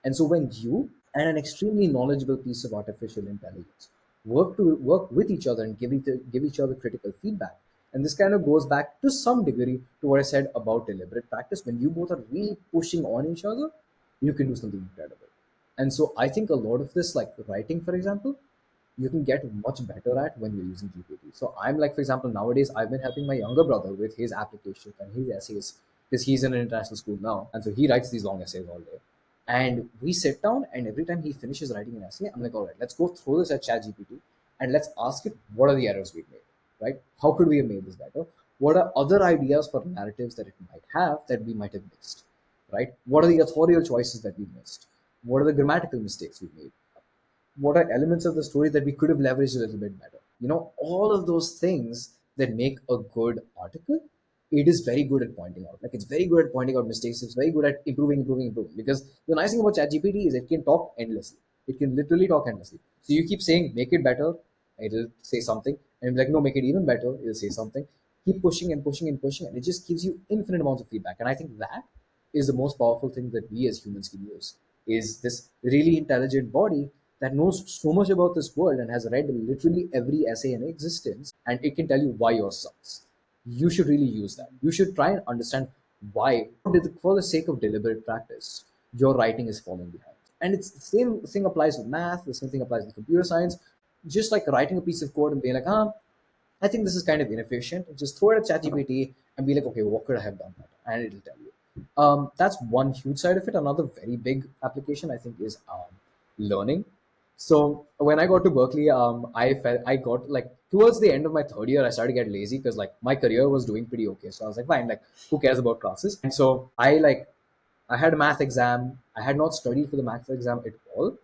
And so when you and an extremely knowledgeable piece of artificial intelligence work with each other and give each other critical feedback, and this kind of goes back to some degree to what I said about deliberate practice. When you both are really pushing on each other, you can do something incredible. And so I think a lot of this, like writing, for example, you can get much better at when you're using GPT. So I'm like, for example, nowadays I've been helping my younger brother with his applications and his essays because he's in an international school now. And so he writes these long essays all day. And we sit down, and every time he finishes writing an essay, I'm like, all right, let's go through this at ChatGPT and let's ask it, what are the errors we've made, right? How could we have made this better? What are other ideas for narratives that it might have that we might have missed, right? What are the authorial choices that we missed? What are the grammatical mistakes we made? What are elements of the story that we could have leveraged a little bit better? All of those things that make a good article, it is very good at pointing out. Like it's very good at pointing out mistakes. It's very good at improving. Because the nice thing about ChatGPT is it can talk endlessly. It can literally talk endlessly. So you keep saying, make it better, it'll say something. And you're like, no, make it even better, it'll say something. Keep pushing and pushing and pushing, and it just gives you infinite amounts of feedback. And I think that is the most powerful thing that we as humans can use, is this really intelligent body that knows so much about this world and has read literally every essay in existence, and it can tell you why yours sucks. You should really use that. You should try and understand why, for the sake of deliberate practice, your writing is falling behind. And it's the same thing applies with math, the same thing applies with computer science. Just like writing a piece of code and being like, I think this is kind of inefficient. Just throw it at ChatGPT and be like, okay, what could I have done better? and it'll tell you. That's one huge side of it. Another very big application I think is learning. So when I got to Berkeley, I felt I got like towards the end of my third year, I started to get lazy because like my career was doing pretty okay. So I was like, fine, like who cares about classes? And so I had a math exam. I had not studied for the math exam at all.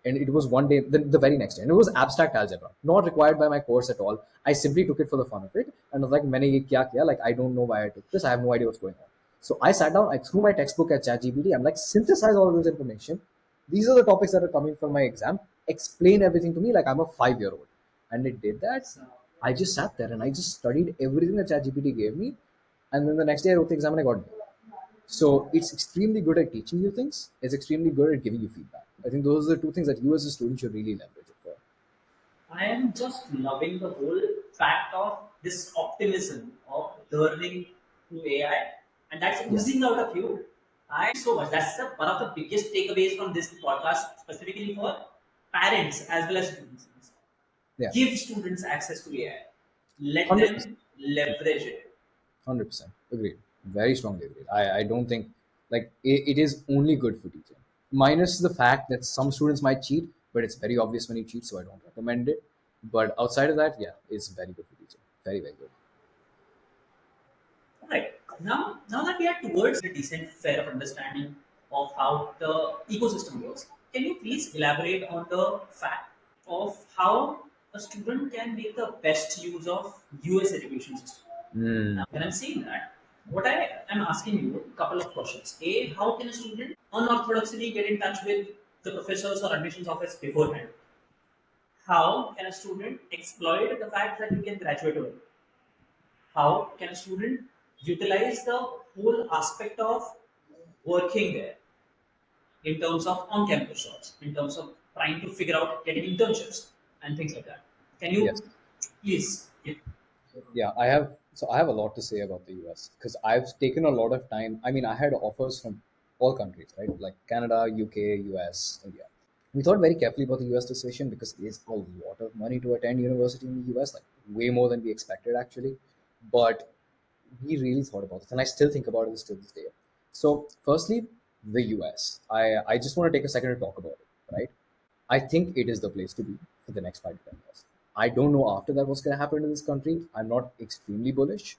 And it was one day, the very next day. And it was abstract algebra, not required by my course at all. I simply took it for the fun of it. And I was like, Maine ye kya kiya? Like, I don't know why I took this. I have no idea what's going on. So I sat down, I threw my textbook at ChatGPT. I'm like, synthesize all of this information. These are the topics that are coming from my exam. Explain everything to me like I'm a 5-year-old. And it did that. So, I just sat there and I just studied everything that ChatGPT gave me. And then the next day I wrote the exam and I got it. So it's extremely good at teaching you things. It's extremely good at giving you feedback. I think those are the two things that you as a student should really leverage it for. I am just loving the whole fact of this optimism of learning through AI, and that's Yeah, oozing out of you. I so much. That's one of the biggest takeaways from this podcast, specifically for parents as well as students. yeah, Give students access to AI. Let 100%. them leverage it. 100%. Agreed. Very strongly agreed. I don't think like it is only good for teaching. Minus the fact that some students might cheat, but it's very obvious when you cheat, so I don't recommend it. But outside of that, yeah, it's very good for teaching. Very, very good. Right. Now that we are towards a decent, fair understanding of how the ecosystem works, can you please elaborate on the fact of how a student can make the best use of US education system? Mm, Now, when I'm saying that, what I am asking you a couple of questions. A, how can a student unorthodoxly get in touch with the professors or admissions office beforehand? How can a student exploit the fact that you can graduate early? How can a student utilize the whole aspect of working there in terms of on-campus jobs, in terms of trying to figure out getting internships and things like that? Can yes. you please give Yeah, I have. So I have a lot to say about the US because I've taken a lot of time. I mean, I had offers from all countries, right? Like Canada, UK, US, India. We thought very carefully about the US decision because it is a lot of money to attend university in the US, like way more than we expected actually. But we really thought about it, and I still think about it still this day. So, firstly, the US. I just want to take a second to talk about it, right? I think it is the place to be for the next 5 to 10 years. I don't know after that what's going to happen in this country. I'm not extremely bullish,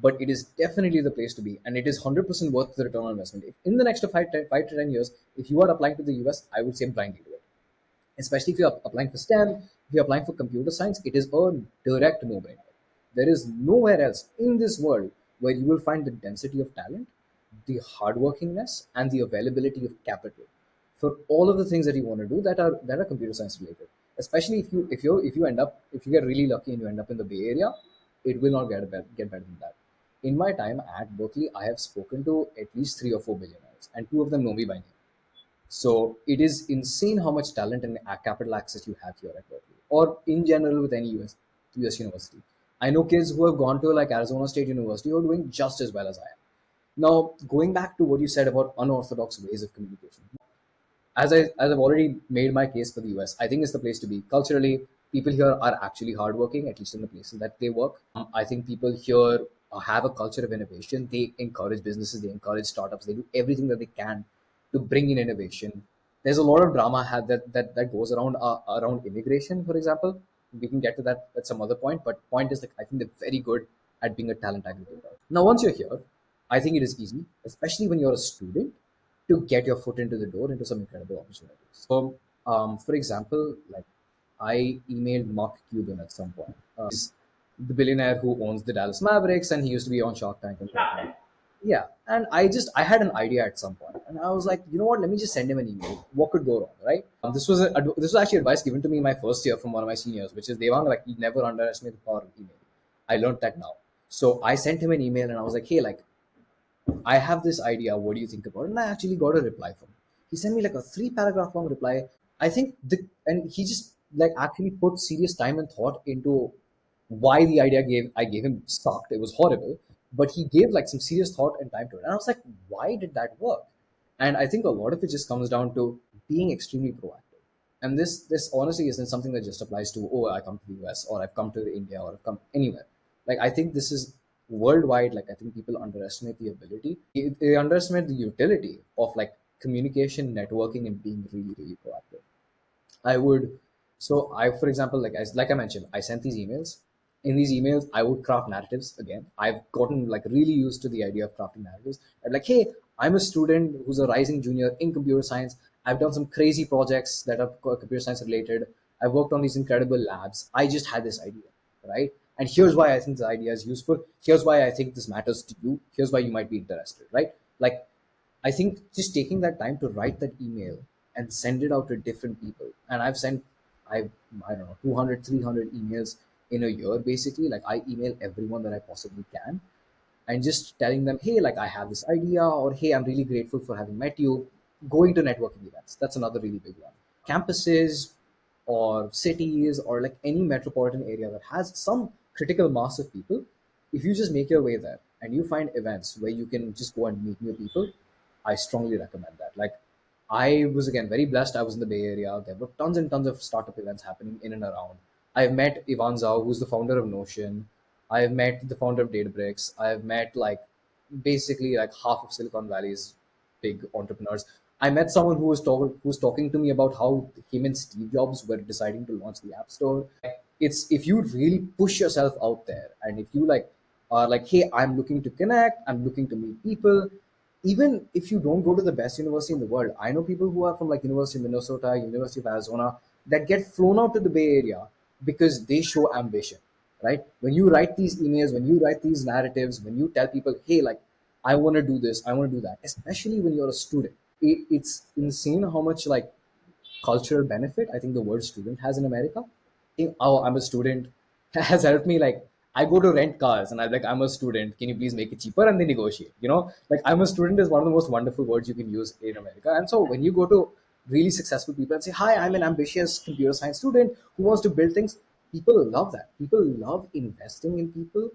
but it is definitely the place to be, and it is 100% worth the return on investment. If in the next 5 to 10 years, if you are applying to the US, I would say blindly do it. Especially if you're applying for STEM, if you're applying for computer science, it is a direct no-brainer. There is nowhere else in this world where you will find the density of talent, the hardworkingness, and the availability of capital for all of the things that you want to do that are computer science related. Especially if you end up if you get really lucky and you end up in the Bay Area, it will not get better than that. In my time at Berkeley, I have spoken to at least 3 or 4 billionaires, and two of them know me by name. So it is insane how much talent and capital access you have here at Berkeley, or in general with any US university. I know kids who have gone to like Arizona State University who are doing just as well as I am. Now, going back to what you said about unorthodox ways of communication, as I've already made my case for the US, I think it's the place to be. Culturally, people here are actually hardworking, at least in the places that they work. I think people here have a culture of innovation. They encourage businesses, they encourage startups, they do everything that they can to bring in innovation. There's a lot of drama that goes around immigration, for example. We can get to that at some other point, but point is like I think they're very good at being a talent aggregator. Now, once you're here, I think it is easy, especially when you're a student, to get your foot into the door into some incredible opportunities. So, for example, like I emailed Mark Cuban at some point. He's the billionaire who owns the Dallas Mavericks, and he used to be on Shark Tank and whatnot. that? Yeah, and I had an idea at some point, and I was like, you know what? Let me just send him an email. What could go wrong, right? This was actually advice given to me in my first year from one of my seniors, which is Devang, like you never underestimate the power of email. I learned that now. So I sent him an email, and I was like, hey, like I have this idea. What do you think about it? And I actually got a reply from him. He sent me like a 3 paragraph long reply. I think and he just like actually put serious time and thought into why the idea I gave him sucked. It was horrible, but he gave like some serious thought and time to it. And I was like, why did that work? And I think a lot of it just comes down to being extremely proactive. And this honestly isn't something that just applies to, oh, I come to the US or I've come to India or I've come anywhere. Like I think this is worldwide, like I think people underestimate the ability, they underestimate the utility of like communication, networking, and being really, really proactive. I would, so I, for example, like I mentioned, I sent these emails. In these emails, I would craft narratives again. I've gotten like really used to the idea of crafting narratives. I'm like, hey, I'm a student who's a rising junior in computer science. I've done some crazy projects that are computer science related. I've worked on these incredible labs. I just had this idea, right? And here's why I think the idea is useful. Here's why I think this matters to you. Here's why you might be interested, right? Like I think just taking that time to write that email and send it out to different people. And I've sent, I, I don't know, 200, 300 emails in a year, basically. Like I email everyone that I possibly can and just telling them, hey, like I have this idea, or hey, I'm really grateful for having met you. Going to networking events. That's another really big one. Campuses or cities or like any metropolitan area that has some critical mass of people, if you just make your way there and you find events where you can just go and meet new people, I strongly recommend that. Like I was again very blessed. I was in the Bay Area. There were tons and tons of startup events happening in and around. I've met Ivan Zhao, who's the founder of Notion. I've met the founder of Databricks. I've met like basically like half of Silicon Valley's big entrepreneurs. I met someone who was talking to me about how him and Steve Jobs were deciding to launch the App Store. It's if you really push yourself out there and if you like are like, hey, I'm looking to connect, I'm looking to meet people, even if you don't go to the best university in the world. I know people who are from like University of Minnesota, University of Arizona, that get flown out to the Bay Area because they show ambition, right? When you write these emails, when you write these narratives, when you tell people, hey, like I want to do this, I want to do that, especially when you're a student, it's insane how much like cultural benefit I think the word student has in America. Oh, I'm a student has helped me. Like I go to rent cars and I'm like, I'm a student. Can you please make it cheaper? And they negotiate. Like I'm a student is one of the most wonderful words you can use in America. And so when you go to really successful people and say, hi, I'm an ambitious computer science student who wants to build things, people love that. People love investing in people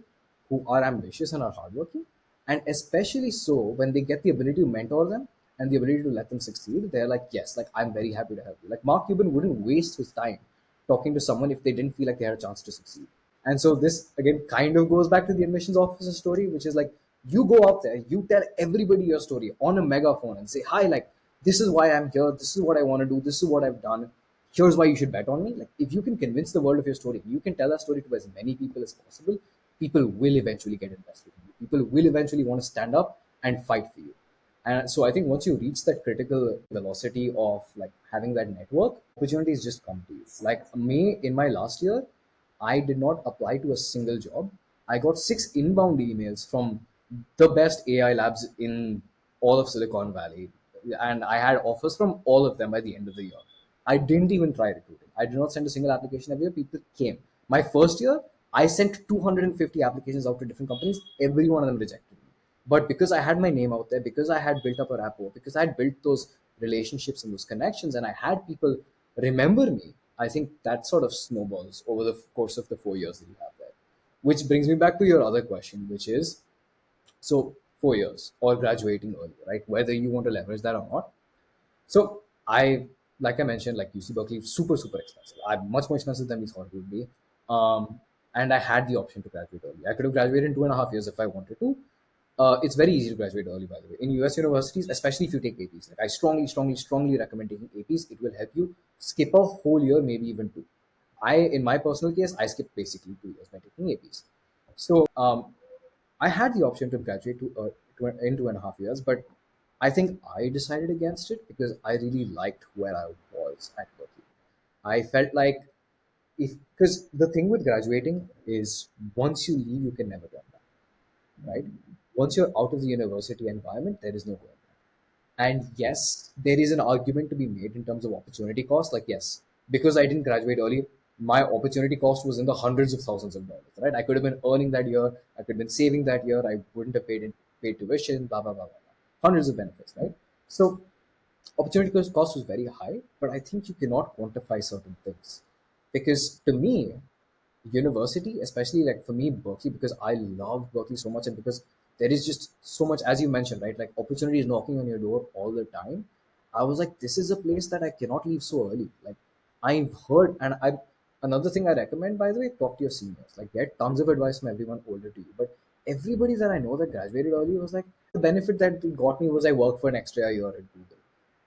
who are ambitious and are hardworking. And especially so when they get the ability to mentor them and the ability to let them succeed, they're like, yes, like I'm very happy to help you. Like Mark Cuban wouldn't waste his time talking to someone if they didn't feel like they had a chance to succeed. And so this again kind of goes back to the admissions officer story, which is like you go out there, you tell everybody your story on a megaphone and say, hi, like this is why I'm here, this is what I want to do, this is what I've done. Here's why you should bet on me. Like if you can convince the world of your story, you can tell that story to as many people as possible, people will eventually get invested in you. People will eventually want to stand up and fight for you. And so I think once you reach that critical velocity of like having that network, opportunities just come to you. Like me in my last year, I did not apply to a single job. I got 6 inbound emails from the best AI labs in all of Silicon Valley. And I had offers from all of them by the end of the year. I didn't even try recruiting. I did not send a single application every year. People came. My first year, I sent 250 applications out to different companies. Every one of them rejected me. But because I had my name out there, because I had built up a rapport, because I had built those relationships and those connections, and I had people remember me, I think that sort of snowballs over the course of the 4 years that you have there. Which brings me back to your other question, which is so 4 years or graduating early, right? Whether you want to leverage that or not. So like I mentioned, like UC Berkeley, super, super expensive. I'm much more expensive than we thought it would be. And I had the option to graduate early. I could have graduated in 2.5 years if I wanted to. It's very easy to graduate early, by the way. In US universities, especially if you take APs, like I strongly, strongly, strongly recommend taking APs. It will help you skip a whole year, maybe even two. In my personal case, I skipped basically 2 years by taking APs. So I had the option to graduate in 2.5 years, but I think I decided against it because I really liked where I was at Berkeley. I felt like if because the thing with graduating is once you leave, you can never turn back, right? Once you're out of the university environment, there is no going back. And yes, there is an argument to be made in terms of opportunity cost. Like, yes, because I didn't graduate early, my opportunity cost was in the hundreds of thousands of dollars, right? I could have been earning that year, I could have been saving that year, I wouldn't have paid tuition, blah, blah, blah, blah, blah. Hundreds of benefits, right? So opportunity cost was very high, but I think you cannot quantify certain things. Because to me, university, especially like for me, Berkeley, because I love Berkeley so much and because there is just so much, as you mentioned, right? Like opportunity is knocking on your door all the time. I was like, this is a place that I cannot leave so early. Like I've heard, and another thing I recommend, by the way, talk to your seniors. Like get tons of advice from everyone older to you, but everybody that I know that graduated early was like, the benefit that it got me was I worked for an extra year at Google.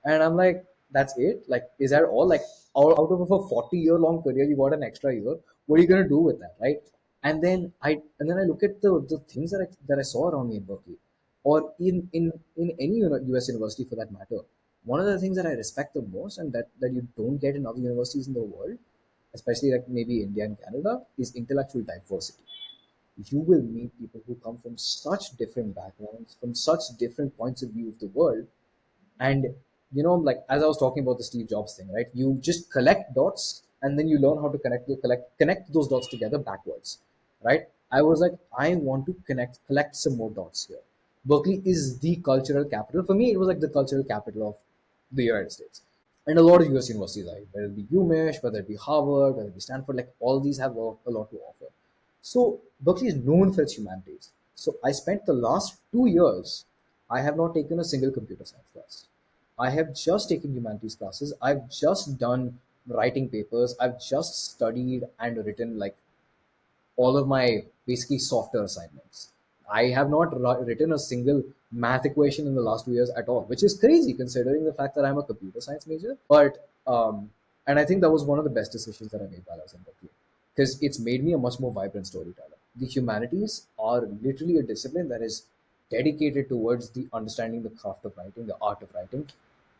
And I'm like, that's it? Like, is that all? Like, out of a 40-year long career, you got an extra year. What are you gonna do with that, right? And then I look at the things that I saw around me in Berkeley, or in any US university for that matter. One of the things that I respect the most, and that you don't get in other universities in the world, especially like maybe India and Canada, is intellectual diversity. You will meet people who come from such different backgrounds, from such different points of view of the world. And like as I was talking about the Steve Jobs thing, right? You just collect dots and then you learn how to connect those dots together backwards, right? I was like, I want to collect some more dots here. Berkeley is the cultural capital. For me, it was like the cultural capital of the United States. And a lot of US universities, right? Whether it be UMich, whether it be Harvard, whether it be Stanford, like all these have a lot to offer. So Berkeley is known for its humanities. So I spent the last 2 years, I have not taken a single computer science class. I have just taken humanities classes. I've just done writing papers. I've just studied and written like all of my basically software assignments. I have not written a single math equation in the last 2 years at all, which is crazy considering the fact that I'm a computer science major. And I think that was one of the best decisions that I made while I was in Berkeley because it's made me a much more vibrant storyteller. The humanities are literally a discipline that is dedicated towards the understanding the craft of writing, the art of writing.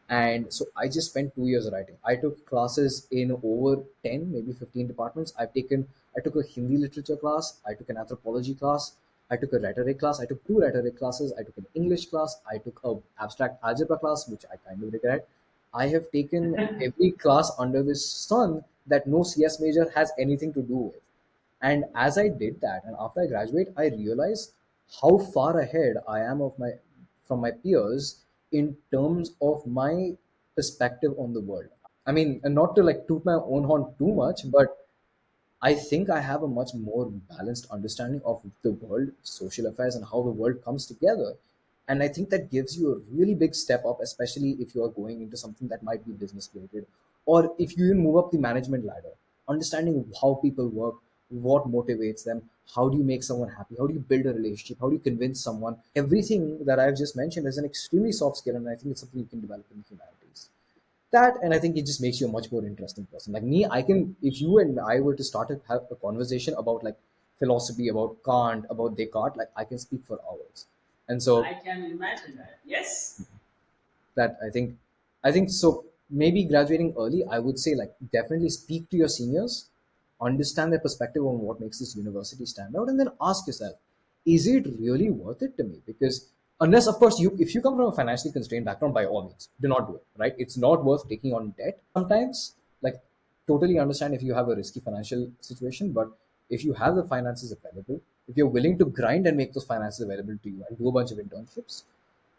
And so I just spent 2 years writing. I took classes in over 10, maybe 15 departments. I took a Hindi literature class. I took an anthropology class. I took a rhetoric class. I took two rhetoric classes. I took an English class. I took a abstract algebra class, which I kind of regret. I have taken every class under this sun that no CS major has anything to do with. And as I did that, and after I graduate, I realized how far ahead I am of my from my peers in terms of my perspective on the world. I mean, and not to like toot my own horn too much, but I think I have a much more balanced understanding of the world, social affairs, and how the world comes together. And I think that gives you a really big step up, especially if you are going into something that might be business related, or if you even move up the management ladder. Understanding how people work, what motivates them, how do you make someone happy, how do you build a relationship, how do you convince someone. Everything that I've just mentioned is an extremely soft skill, and I think it's something you can develop in humanities that. And I think it just makes you a much more interesting person. Like me, I can, if you and I were to start have a conversation about like philosophy, about Kant, about Descartes, like I can speak for hours. And so I can imagine that. Yes. that I think so. Maybe graduating early, I would say, like, definitely speak to your seniors, understand their perspective on what makes this university stand out, and then ask yourself, is it really worth it to me? Because unless, of course, you if you come from a financially constrained background, by all means do not do it, right? It's not worth taking on debt sometimes. Like, totally understand if you have a risky financial situation, but if you have the finances available, if you're willing to grind and make those finances available to you and do a bunch of internships,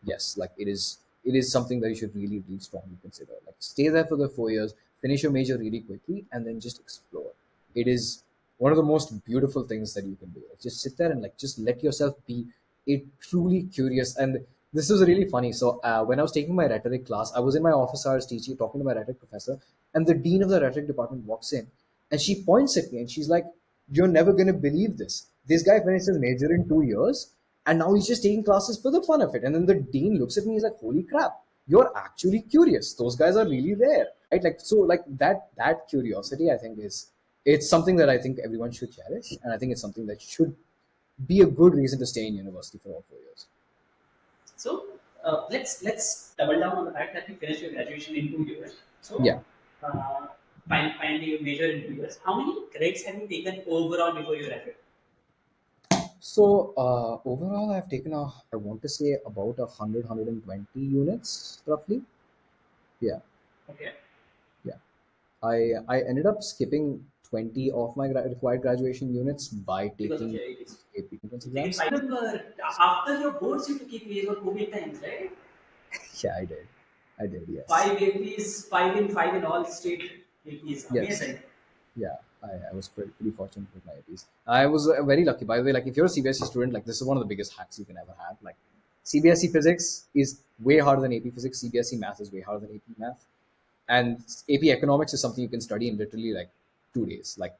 yes, like it is something that you should really, really strongly consider. Like, stay there for the 4 years, finish your major really quickly, and then just explore. It is one of the most beautiful things that you can do. Like, just sit there and like just let yourself be a truly curious. And this was really funny. So when I was taking my rhetoric class, I was in my office hours teaching, talking to my rhetoric professor, and the dean of the rhetoric department walks in, and she points at me and she's like, "You're never gonna believe this. This guy finished his major in 2 years, and now he's just taking classes for the fun of it." And then the dean looks at me, he's like, "Holy crap, you're actually curious. Those guys are really rare." Right? Like, so like that curiosity, I think, is it's something that I think everyone should cherish, and I think it's something that should be a good reason to stay in university for all 4 years. So let's double down on the fact that you finished your graduation in 2 years. So Yeah. uh, finally you major in 2 years. How many credits have you taken overall before you graduate? So overall, I've taken I want to say about 120 units roughly. Yeah. Okay. Yeah. I ended up skipping 20 of my required graduation units by Because of taking your APs. AP entrance Taken exams. five. Remember, after your boards you took APs or COVID times, right? Yeah, I did. I did. Yes. Five APs, five in all state APs. Yes. Amazing. Yeah. I was pretty fortunate with my APs. I was very lucky. By the way, like, if you're a CBSE student, like, this is one of the biggest hacks you can ever have. Like, CBSE physics is way harder than AP physics. CBSE math is way harder than AP math. And AP economics is something you can study in literally like 2 days. Like,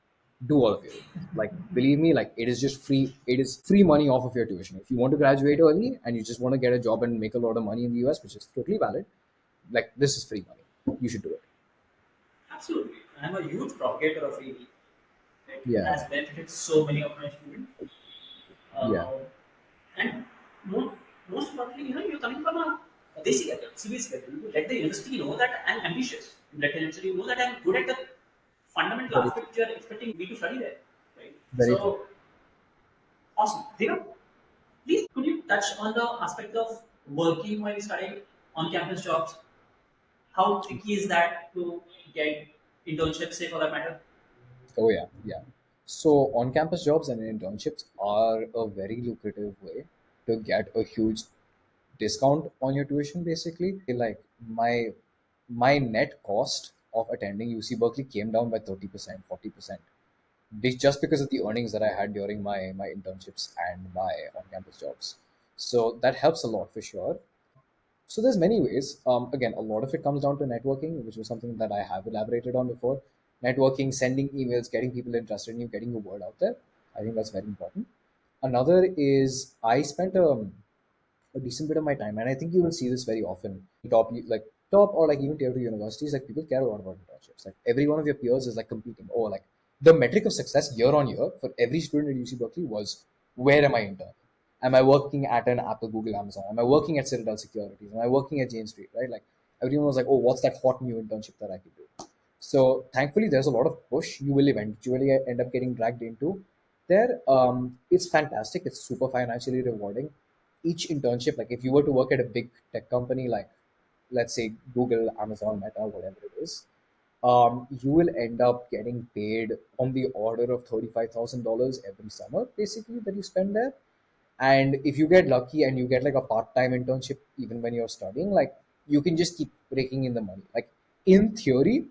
do all of it. Like, believe me, like it is just free. It is free money off of your tuition. If you want to graduate early and you just want to get a job and make a lot of money in the US, which is totally valid, like this is free money. You should do it. Absolutely. I'm a huge propagator of AV. It Yeah, has benefited so many of my students. yeah, Uh, and most, most importantly, you're coming from a basic level, CBSE level. You let the university know that I'm ambitious. You let the university know that I'm good at the fundamental very true. aspect you're expecting me to study there. Right? Very true. So, awesome. Dhira, please could you touch on the aspect of working while studying on campus jobs? How tricky is that to get internships, say for that matter? Oh yeah, yeah. So on-campus jobs and internships are a very lucrative way to get a huge discount on your tuition. Basically, like my net cost of attending UC Berkeley came down by 30%, 40%, just because of the earnings that I had during my internships and my on-campus jobs. So that helps a lot for sure. So there's many ways. Again, a lot of it comes down to networking, which was something that I have elaborated on before. Networking, sending emails, getting people interested in you, getting the word out there. I think that's very important. Another is I spent a decent bit of my time, and I think you will see this very often. Top or like even tier two universities, like people care a lot about internships. Like every one of your peers is like competing. Or like the metric of success year on year for every student at UC Berkeley was, where am I interning? Am I working at an Apple, Google, Amazon? Am I working at Citadel Securities? Am I working at Jane Street? Right? Like everyone was like, oh, what's that hot new internship that I could do? So thankfully, there's a lot of push. You will eventually end up getting dragged into there. It's fantastic. It's super financially rewarding. Each internship, like if you were to work at a big tech company, like let's say Google, Amazon, Meta, whatever it is, you will end up getting paid on the order of $35,000 every summer, basically, that you spend there. And if you get lucky and you get like a part-time internship even when you're studying, like you can just keep raking in the money. Like in theory,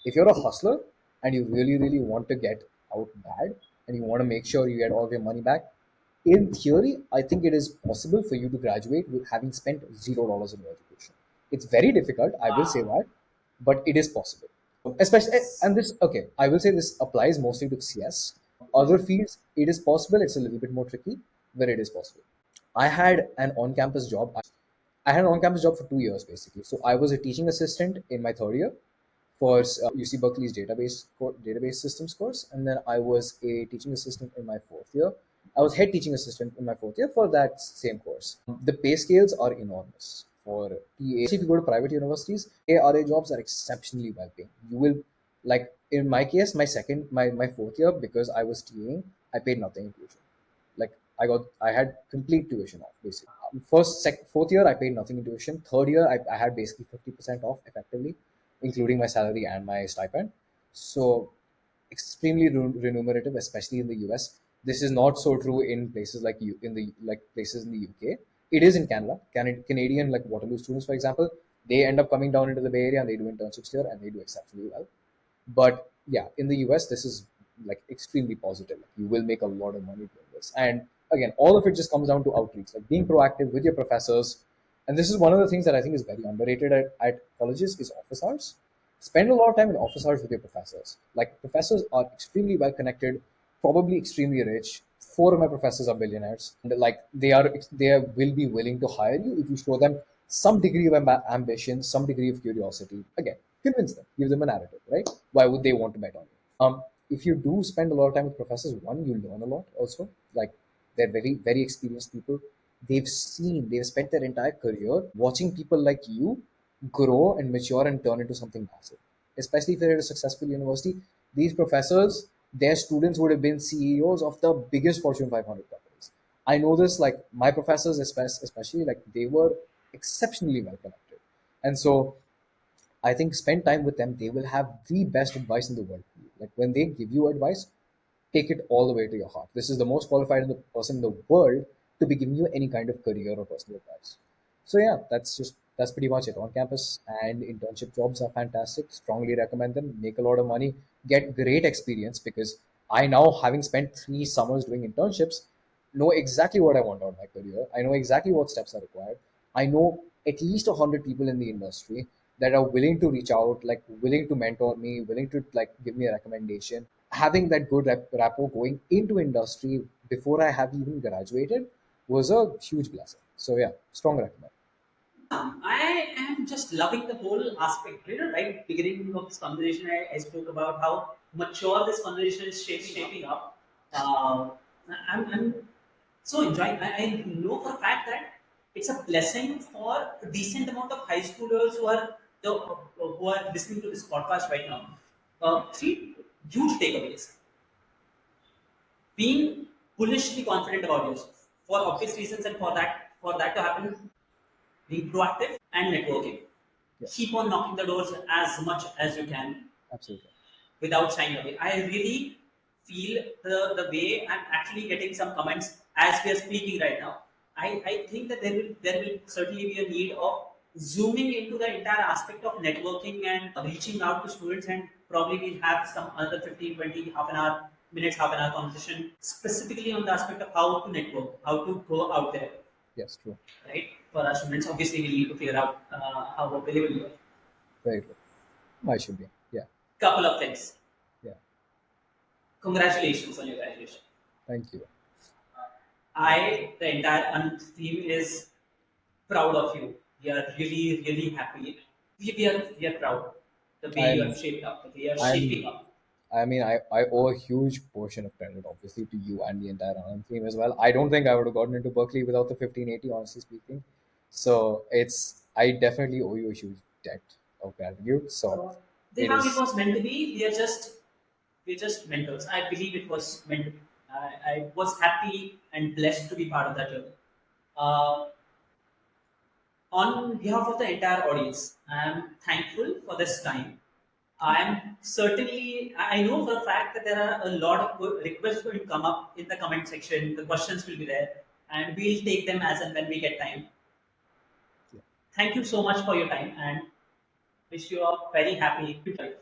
if you're a hustler and you really, really want to get out bad and you want to make sure you get all of your money back, in theory, I think it is possible for you to graduate with having spent $0 in your education. It's very difficult, I will say Wow. that, but it is possible. Especially, and this, okay, I will say this applies mostly to CS. Other fields, it is possible. It's a little bit more tricky, but it is possible. I had an on-campus job. I had an on-campus job for 2 years basically. So I was a teaching assistant in my third year for UC Berkeley's database systems course, and then I was a teaching assistant in my fourth year. I was head teaching assistant in my fourth year for that same course. The pay scales are enormous for TA. If you go to private universities, ARA jobs are exceptionally well paying. You will, like in my case, my fourth year, because I was TAing, I paid nothing in tuition. Like I had complete tuition off basically. Fourth year I paid nothing in tuition. Third year I had basically 50% off effectively, including my salary and my stipend. So extremely remunerative, especially in the US. This is not so true in places like you in the like places in the UK. It is in Canada. Canadian like Waterloo students, for example, they end up coming down into the Bay Area and they do internships here and they do exceptionally well. But yeah, in the US, this is like extremely positive. Like, you will make a lot of money doing this. And again, all of it just comes down to outreach, like being proactive with your professors. And this is one of the things that I think is very underrated at colleges is office hours. Spend a lot of time in office hours with your professors. Like professors are extremely well connected, probably extremely rich. Four of my professors are billionaires. And like will be willing to hire you if you show them some degree of ambition, some degree of curiosity. Again, convince them, give them a narrative, right? Why would they want to bet on you? If you do spend a lot of time with professors, one, you learn a lot also. Like they're very, very experienced people. They've spent their entire career watching people like you grow and mature and turn into something massive. Especially if they're at a successful university, these professors, their students would have been CEOs of the biggest Fortune 500 companies. I know this, like my professors, especially, like they were exceptionally well connected. And so I think spend time with them. They will have the best advice in the world for you. Like when they give you advice, take it all the way to your heart. This is the most qualified person in the world to be giving you any kind of career or personal advice. So yeah, that's pretty much it. On campus and internship jobs are fantastic. Strongly recommend them. Make a lot of money. Get great experience because I now, having spent 3 summers doing internships, know exactly what I want out of my career. I know exactly what steps are required. I know at least 100 people in the industry that are willing to reach out, like willing to mentor me, willing to like give me a recommendation. having that good rapport going into industry before I have even graduated was a huge blessing. So yeah, strong recommend. I am just loving the whole aspect. Right beginning of this conversation, I spoke about how mature this conversation is shaping up. Uh, I'm so enjoying. I know for a fact that it's a blessing for a decent amount of high schoolers who are listening to this podcast right now. Three huge takeaways: being bullishly confident about yourself for Yes. obvious reasons, and for that to happen, being proactive and networking. Yes. Keep on knocking the doors as much as you can Absolutely. without shying away. I really feel the way I'm actually getting some comments as we are speaking right now. I think that there will certainly be a need of zooming into the entire aspect of networking and reaching out to students, and probably we'll have some another 15, 20, half an hour minutes, half an hour conversation specifically on the aspect of how to network, how to go out there, Yes. True. right? For our students, obviously we need to figure out how available you are. Very true. I should be. Yeah. Couple of things. Yeah. Congratulations on your graduation. Thank you. The entire Anantt team is proud of you. We are really, really happy. We are proud the way you I'm have shaped up, the way you are I'm shaping up. I mean, I owe a huge portion of credit, obviously, to you and the entire Anand team as well. I don't think I would have gotten into Berkeley without the 1580, honestly speaking. So I definitely owe you a huge debt of gratitude. So it Devang, it is, was meant to be. We're just mentors. I believe it was meant to be. I was happy and blessed to be part of that journey. Uh, on behalf of the entire audience, I am thankful for this time. I am certainly, I know for a fact that there are a lot of good requests going to come up in the comment section. The questions will be there, and we'll take them as and when we get time. yeah. Thank you so much for your time, and wish you a very happy future.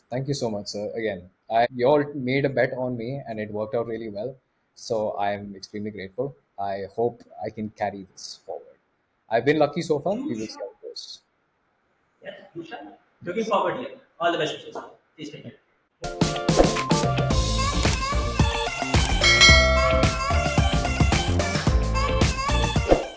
Thank you so much, sir. Again, you all made a bet on me and it worked out really well. So I'm extremely grateful. I hope I can carry this forward. I've been lucky so far. We will You, see how it goes. yes, you shall. Looking Yes. forward here. All the best wishes. Please take Thank care.